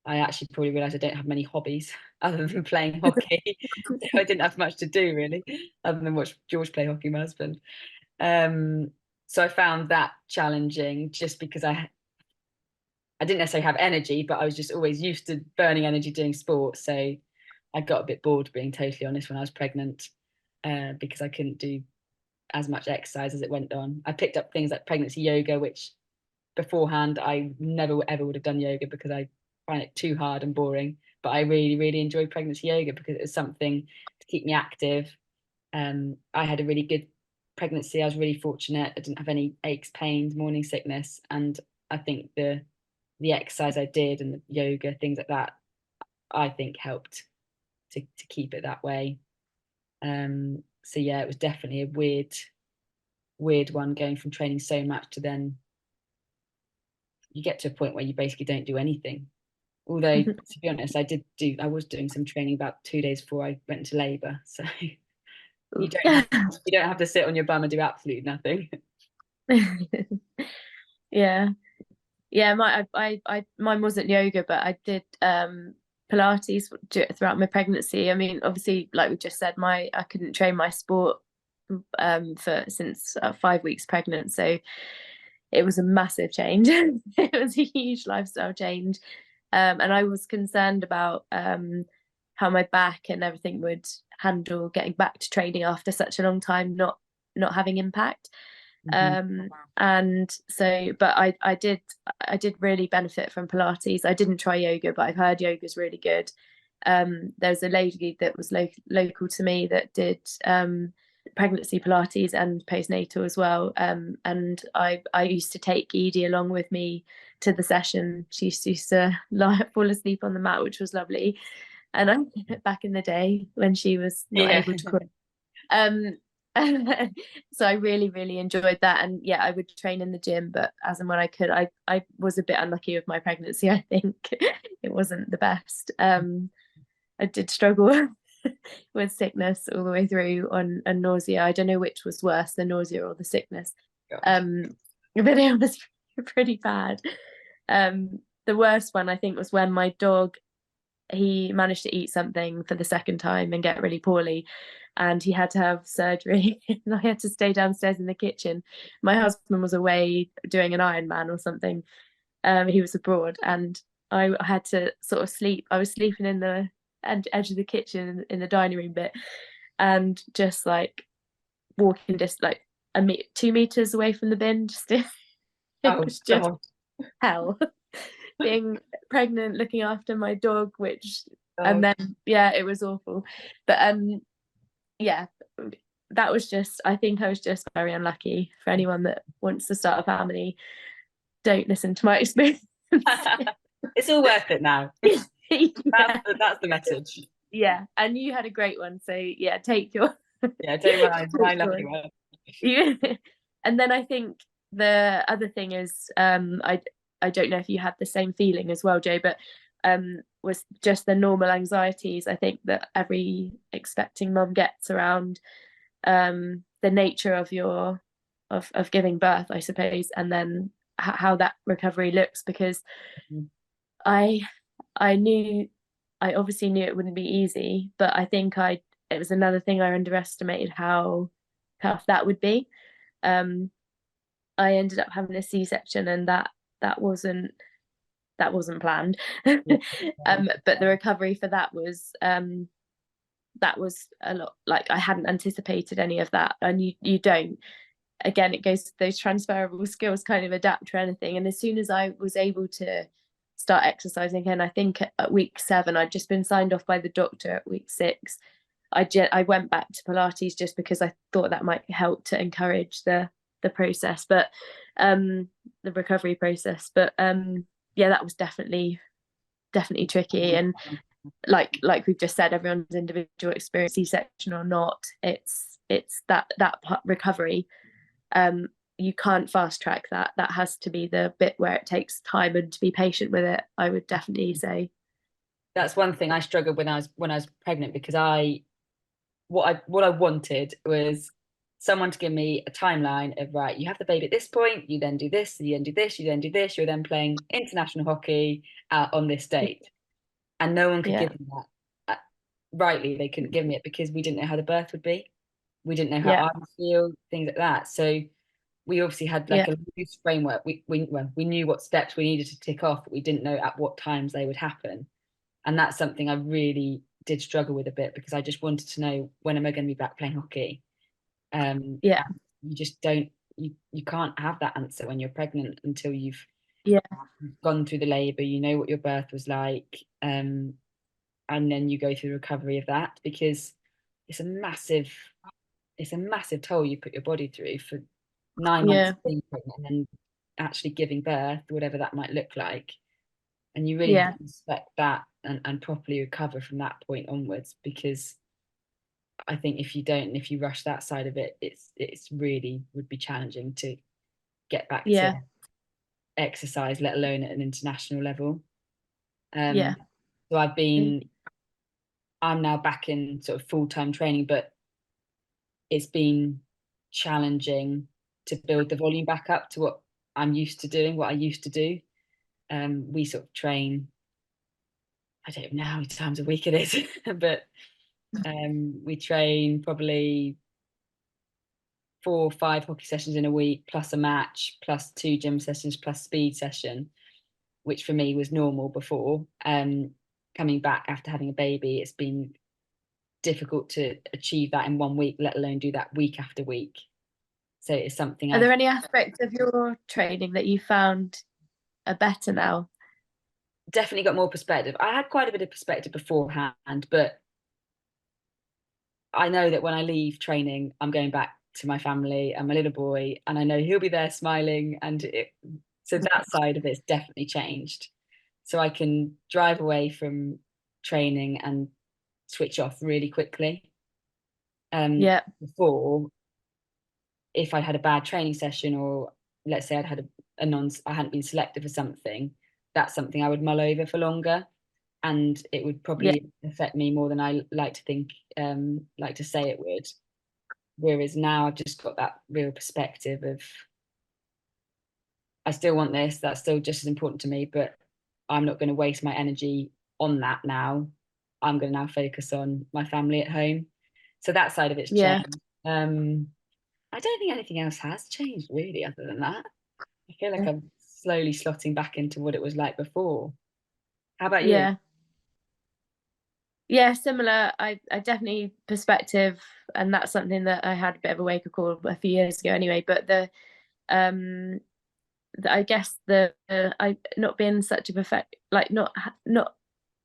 I actually probably realised I don't have many hobbies other than playing hockey. So I didn't have much to do really, other than watch George play hockey, my husband. So I found that challenging, just because I didn't necessarily have energy, but I was just always used to burning energy doing sport. So I got a bit bored, being totally honest, when I was pregnant, because I couldn't do as much exercise as it went on. I picked up things like pregnancy yoga, which beforehand I never ever would have done yoga, because I find it too hard and boring. But I really, really enjoyed pregnancy yoga because it was something to keep me active. I had a really good pregnancy. I was really fortunate. I didn't have any aches, pains, morning sickness, and I think the exercise I did and the yoga, things like that, I think helped to keep it that way. So yeah, it was definitely a weird one, going from training so much to then you get to a point where you basically don't do anything. Although to be honest, I was doing some training about 2 days before I went into labour. So you don't have to sit on your bum and do absolutely nothing. Mine wasn't yoga, but I did Pilates throughout my pregnancy. I mean, obviously, like we just said, I couldn't train my sport since 5 weeks pregnant, so it was a massive change. It was a huge lifestyle change, and I was concerned about how my back and everything would handle getting back to training after such a long time not having impact. And so, but I did really benefit from Pilates. I didn't try yoga, but I've heard yoga's really good. There's a lady that was local to me that did pregnancy Pilates and postnatal as well. And I used to take Edie along with me to the session. She used to fall asleep on the mat, which was lovely. And I back in the day when she was not able to crawl. So I really, really enjoyed that. And yeah, I would train in the gym, but as and when I could. I was a bit unlucky with my pregnancy. I think it wasn't the best. I did struggle with sickness all the way through and nausea. I don't know which was worse, the nausea or the sickness. But it was pretty bad. The worst one, I think, was when my dog, he managed to eat something for the second time and get really poorly, and he had to have surgery. And I had to stay downstairs in the kitchen. My husband was away doing an Ironman or something. He was abroad, and I had to sort of sleep. I was sleeping in the edge of the kitchen in the dining room bit, and just like walking just like 2 meters away from the bin. Just it was just hell. Being pregnant, looking after my dog, and then it was awful. But yeah, that was just, I think I was just very unlucky. For anyone that wants to start a family, don't listen to my experience. It's all worth it now. That's the message. Yeah, and you had a great one, so yeah, take your don't mind my lucky one. Yeah. And then I think the other thing is, I don't know if you had the same feeling as well, Jo, but was just the normal anxieties I think that every expecting mum gets around the nature of of giving birth, I suppose, and then how that recovery looks, because I obviously knew it wouldn't be easy, but I think it was another thing I underestimated how tough that would be. I ended up having a C-section, and that wasn't planned. But the recovery for that was a lot. Like, I hadn't anticipated any of that, and you don't. Again, it goes to those transferable skills, kind of adapt to anything. And as soon as I was able to start exercising again, I think at week 7, I'd just been signed off by the doctor at week 6. I went back to Pilates just because I thought that might help to encourage the process, but the recovery process. But yeah, that was definitely tricky. And like we've just said, everyone's individual experience, C-section or not, it's that recovery. You can't fast track that. That has to be the bit where it takes time, and to be patient with it, I would definitely say. That's one thing I struggled when I was pregnant, because what I wanted was someone to give me a timeline of, right, you have the baby at this point, you then do this, you then do this, you then do this, you're then playing international hockey on this date. And no one could give me that. Rightly, they couldn't give me it because we didn't know how the birth would be. We didn't know how I would feel, things like that. So we obviously had like a loose framework. We knew what steps we needed to tick off, but we didn't know at what times they would happen. And that's something I really did struggle with a bit, because I just wanted to know, when am I going to be back playing hockey? You just don't, you can't have that answer when you're pregnant until you've gone through the labor, you know what your birth was like, and then you go through the recovery of that, because it's a massive toll you put your body through for 9 months being pregnant, and then actually giving birth, whatever that might look like. And you really have to respect that and properly recover from that point onwards, because I think if you don't, and if you rush that side of it, it's really would be challenging to get back to exercise, let alone at an international level. So I'm now back in sort of full-time training, but it's been challenging to build the volume back up to what I'm used to doing, what I used to do. We sort of train I don't know how many times a week it is, but we train probably 4 or 5 hockey sessions in a week, plus a match, plus 2 gym sessions, plus speed session, which for me was normal before. Coming back after having a baby, it's been difficult to achieve that in 1 week, let alone do that week after week. So it's something. Are there any aspects of your training that you found are better now? Definitely got more perspective. I had quite a bit of perspective beforehand, but I know that when I leave training, I'm going back to my family and my little boy, and I know he'll be there smiling, and so that side of it's definitely changed. So I can drive away from training and switch off really quickly. Before, if I'd had a bad training session, or let's say I'd had I hadn't been selected for something, that's something I would mull over for longer, and it would probably affect me more than I like to think, like to say it would. Whereas now I've just got that real perspective of, I still want this, that's still just as important to me, but I'm not going to waste my energy on that now. I'm going to now focus on my family at home. So that side of it's changed. I don't think anything else has changed really other than that. I feel like I'm slowly slotting back into what it was like before. How about you? Yeah, similar. I definitely perspective, and that's something that I had a bit of a wake-up call a few years ago anyway, but I guess I not being such a perfect, like not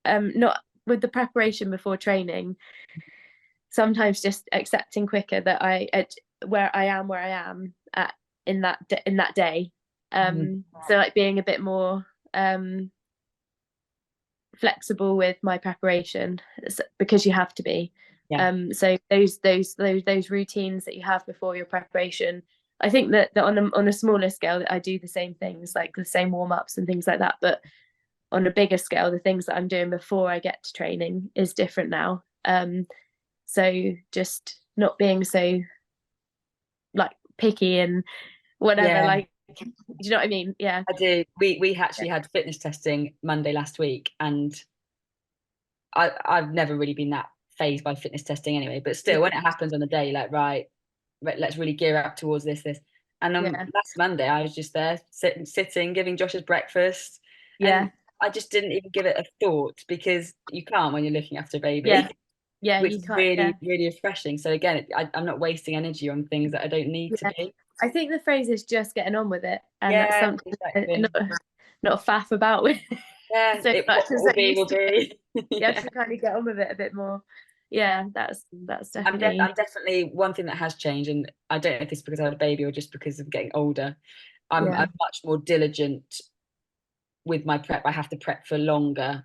with the preparation before training, sometimes just accepting quicker that where I am at in that day. So like being a bit more flexible with my preparation, because you have to be. So those routines that you have before your preparation, I think that on a smaller scale that I do the same things, like the same warm-ups and things like that, but on a bigger scale, the things that I'm doing before I get to training is different now. So just not being so like picky and whatever, like, do you know what I mean? Yeah, I do. We actually had fitness testing Monday last week, and I've never really been that phased by fitness testing anyway, but still, when it happens on the day, like, right, let's really gear up towards this. And then last Monday I was just there sitting giving Josh his breakfast, and I just didn't even give it a thought, because you can't when you're looking after a baby. Which is really refreshing. So again, I'm not wasting energy on things that I don't need to be. I think the phrase is just getting on with it, and that's something not faff about with. So what will be. You have to kind of get on with it a bit more. That's definitely. I'm definitely, one thing that has changed, and I don't know if it's because I had a baby or just because of getting older, I'm much more diligent with my prep. I have to prep for longer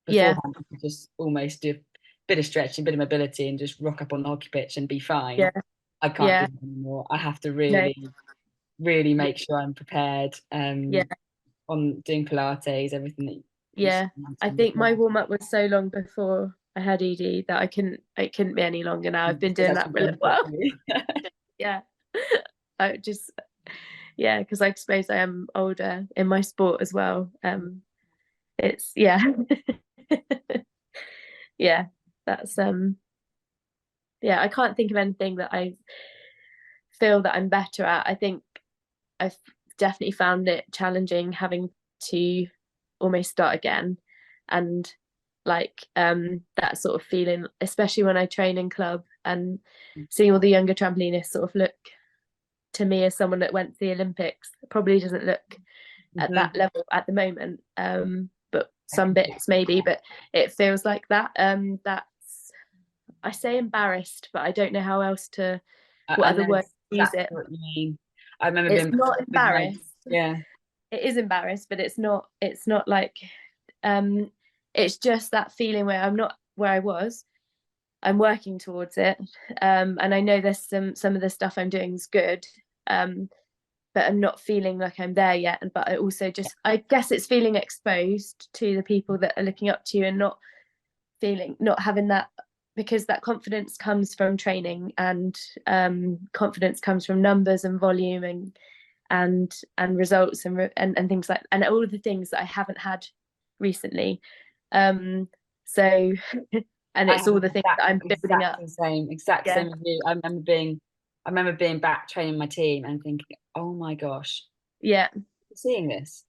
beforehand, just almost do a bit of stretching, a bit of mobility, and just rock up on the hockey pitch and be fine. I can't do that anymore. I have to really make sure I'm prepared on doing Pilates, everything that I think my warm-up was so long before I had ED that it couldn't be any longer now. I've been doing that for a little while. I just because I suppose I am older in my sport as well. It's that's I can't think of anything that I feel that I'm better at. I think I've definitely found it challenging having to almost start again, and like that sort of feeling, especially when I train in club and seeing all the younger trampolinists sort of look to me as someone that went to the Olympics. Probably doesn't look at that level at the moment, but some bits maybe, but it feels like that. That's, I say embarrassed, but I don't know how else to, what other word to use it. What you mean. I remember it's not embarrassed. It is embarrassed, but it's not like it's just that feeling where I'm not where I was. I'm working towards it, and I know there's some of the stuff I'm doing is good, but I'm not feeling like I'm there yet. But I also just, I guess it's feeling exposed to the people that are looking up to you, and not having that, because that confidence comes from training, and confidence comes from numbers and volume and results and things like, and all of the things that I haven't had recently. So and I it's have all the things that I'm building up. Exact Yeah. same as you. I remember being back training my team and thinking, oh my gosh, Yeah. seeing this,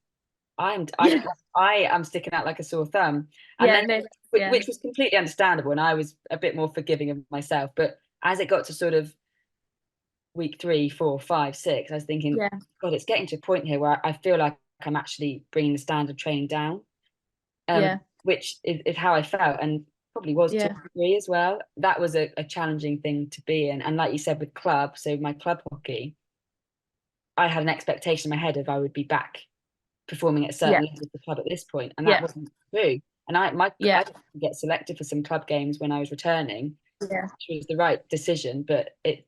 I Yeah. am sticking out like a sore thumb. And Yeah, then, no, yeah. which was completely understandable, and I was a bit more forgiving of myself. But as it got to sort of week 3, 4, 5, 6, I was thinking, Yeah. God, it's getting to a point here where I feel like I'm actually bringing the standard of training down. Yeah. Which is how I felt, and probably was to Yeah. a degree as well. That was a challenging thing to be in. And like you said, with club, so my club hockey, I had an expectation in my head of I would be back performing at a certain Yeah. level of the club at this point, and that Yeah. wasn't true. And I Yeah. didn't get selected for some club games when I was returning, Yeah. which was the right decision, but it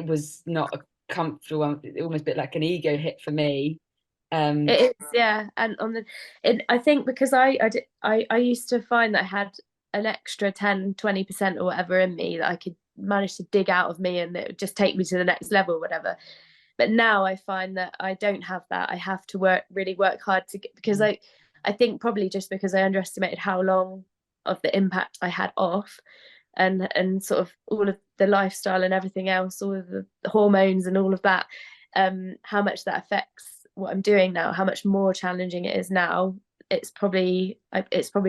was not a comfortable one. It almost a bit like an ego hit for me. It is, yeah. And I think because I used to find that I had an extra 10-20% or whatever in me that I could manage to dig out of me, and it would just take me to the next level, whatever. But now I find that I don't have that. I have to really work hard to get, because I think probably just because I underestimated how long of the impact I had off, and sort of all of the lifestyle and everything else, all of the hormones and all of that, how much that affects what I'm doing now, how much more challenging it is now. It's probably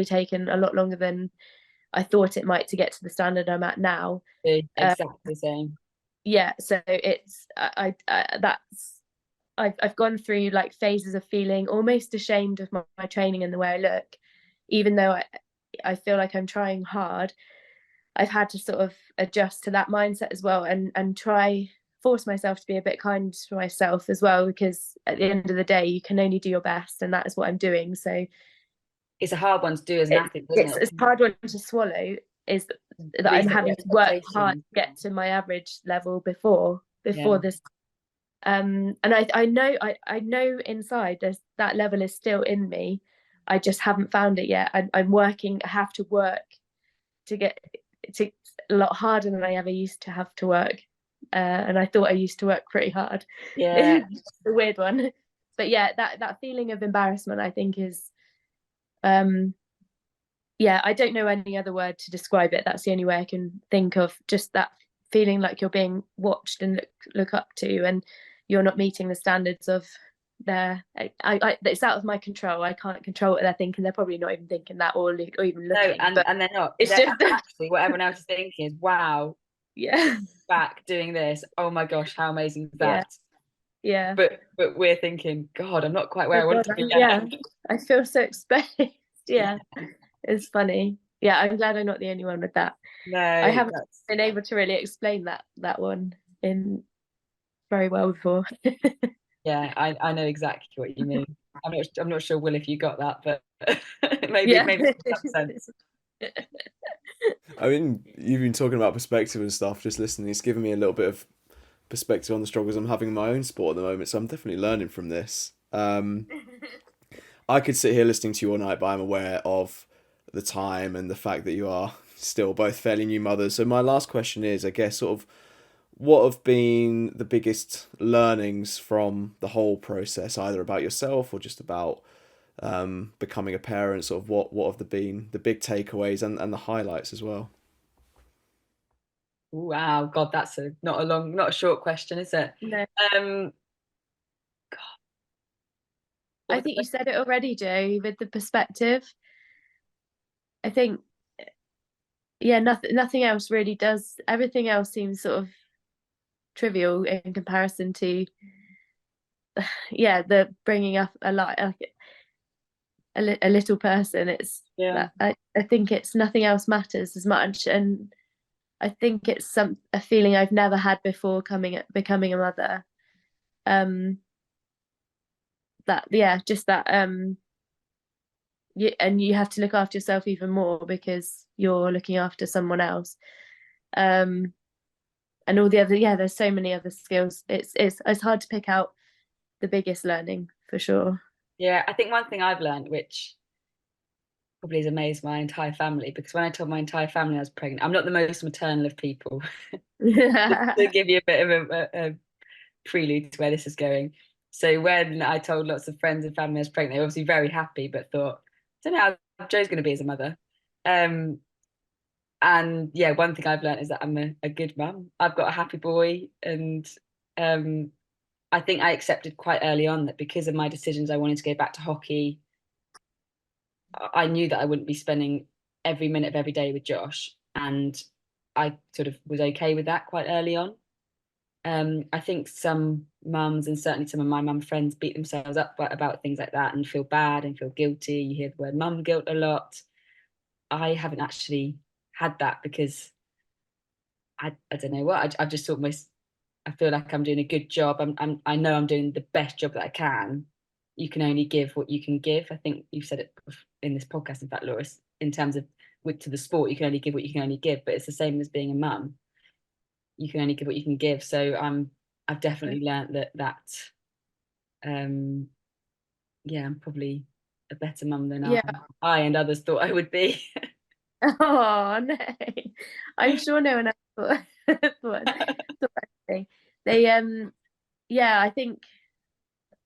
taken a lot longer than I thought it might to get to the standard I'm at now. Exactly the same. Yeah, so it's I've gone through like phases of feeling almost ashamed of my training and the way I look, even though I feel like I'm trying hard. I've had to sort of adjust to that mindset as well, and force myself to be a bit kind to myself as well, because at the end of the day you can only do your best, and that is what I'm doing. So it's a hard one to do as an athlete, isn't it? It's a hard one to swallow, is that I'm having to work hard to get to my average level before this. And I know inside there's that level is still in me. I just haven't found it yet. I'm working. I have to work to get to a lot harder than I ever used to have to work. And I thought I used to work pretty hard. Yeah. It's a weird one. But yeah, that feeling of embarrassment, I think, is yeah, I don't know any other word to describe it. That's the only way I can think of. Just that feeling like you're being watched and look up to, and you're not meeting the standards of their. It's out of my control. I can't control what they're thinking. They're probably not even thinking that, or even looking. No, and they're not. It's just actually what everyone else is thinking is, wow, yeah, back doing this. Oh my gosh, how amazing is that? Yeah. But we're thinking, God, I'm not quite where I want to be. Yeah, I feel so exposed. Yeah. It's funny. Yeah, I'm glad I'm not the only one with that. No, I haven't been able to really explain that one in very well before. Yeah, I know exactly what you mean. I'm not sure, Will, if you got that, but maybe it makes some sense. I mean, you've been talking about perspective and stuff, just listening. It's given me a little bit of perspective on the struggles I'm having in my own sport at the moment, so I'm definitely learning from this. I could sit here listening to you all night, but I'm aware of the time and the fact that you are still both fairly new mothers. So my last question is, I guess, sort of, what have been the biggest learnings from the whole process, either about yourself or just about becoming a parent? Sort of what have been the big takeaways and the highlights as well? Wow, God, that's not a short question, is it? No. God. I think you said it already, Jo, with the perspective. I think, yeah, nothing else really does. Everything else seems sort of trivial in comparison to, yeah, the bringing up a little person. It's I think it's nothing else matters as much, and I think it's a feeling I've never had before becoming a mother. And you have to look after yourself even more because you're looking after someone else. And all the other, there's so many other skills. It's hard to pick out the biggest learning for sure. Yeah, I think one thing I've learned, which probably has amazed my entire family, because when I told my entire family I was pregnant, I'm not the most maternal of people. To give you a bit of a prelude to where this is going. So when I told lots of friends and family I was pregnant, they were obviously very happy, but thought, I don't know how Jo's going to be as a mother. And yeah, one thing I've learned is that I'm a good mum. I've got a happy boy, and I think I accepted quite early on that because of my decisions, I wanted to go back to hockey. I knew that I wouldn't be spending every minute of every day with Josh, and I sort of was okay with that quite early on. I think some mums, and certainly some of my mum friends, beat themselves up about things like that and feel bad and feel guilty. You hear the word mum guilt a lot. I haven't actually had that because I don't know what, I've just almost, I feel like I'm doing a good job. I know I'm doing the best job that I can. You can only give what you can give. I think you've said it in this podcast, in fact, Laura, in terms of to the sport, you can only give what you can only give, but it's the same as being a mum. You can only give what you can give. So I've definitely learned that yeah, I'm probably a better mum than I and others thought I would be. Oh no, I'm sure no one else thought anything. They yeah, I think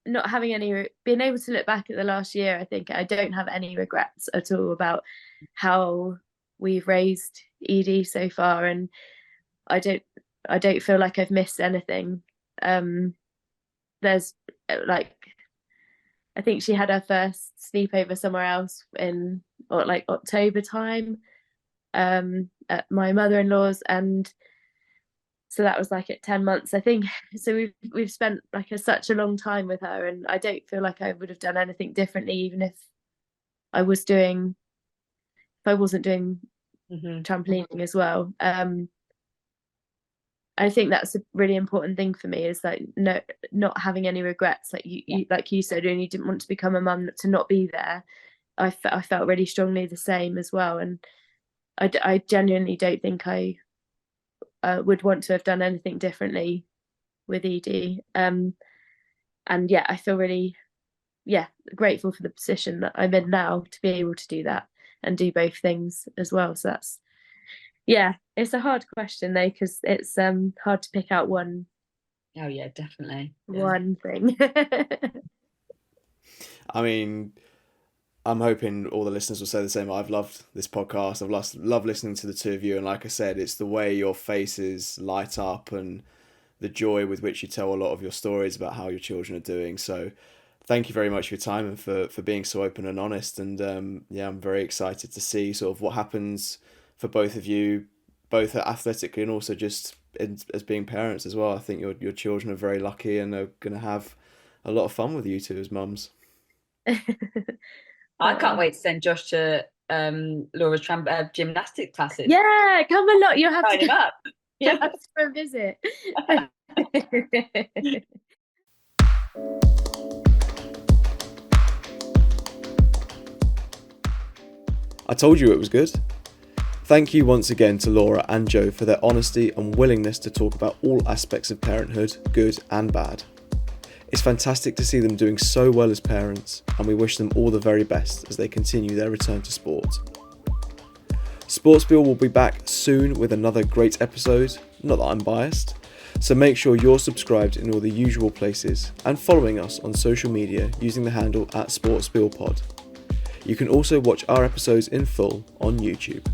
not having any, being able to look back at the last year, I think I don't have any regrets at all about how we've raised Edie so far, and I don't feel like I've missed anything. There's like, I think she had her first sleepover somewhere else in like October time, at my mother-in-law's, and so that was like at 10 months, I think. So we've spent like such a long time with her, and I don't feel like I would have done anything differently, even if I wasn't doing trampolining as well. I think that's a really important thing for me, is like not having any regrets. Like you like you said, when you didn't want to become a mum, to not be there, I felt really strongly the same as well. And I genuinely don't think I would want to have done anything differently with Edie. And yeah, I feel really grateful for the position that I'm in now to be able to do that and do both things as well. So that's, it's a hard question though, because it's hard to pick out one. Oh yeah, definitely. One thing. I mean, I'm hoping all the listeners will say the same. I've loved this podcast. I've loved listening to the two of you. And like I said, it's the way your faces light up and the joy with which you tell a lot of your stories about how your children are doing. So thank you very much for your time and for being so open and honest. And I'm very excited to see sort of what happens for both of you, both athletically and also just as being parents as well. I think your children are very lucky and are going to have a lot of fun with you two as mums. I can't wait to send Josh to Laura's gymnastics classes. Yeah, come along. You'll have to him up. You'll have to come and visit. I told you it was good. Thank you once again to Laura and Jo for their honesty and willingness to talk about all aspects of parenthood, good and bad. It's fantastic to see them doing so well as parents, and we wish them all the very best as they continue their return to sport. SportSpiel will be back soon with another great episode, not that I'm biased, so make sure you're subscribed in all the usual places and following us on social media using the handle @SportSpielPod. You can also watch our episodes in full on YouTube.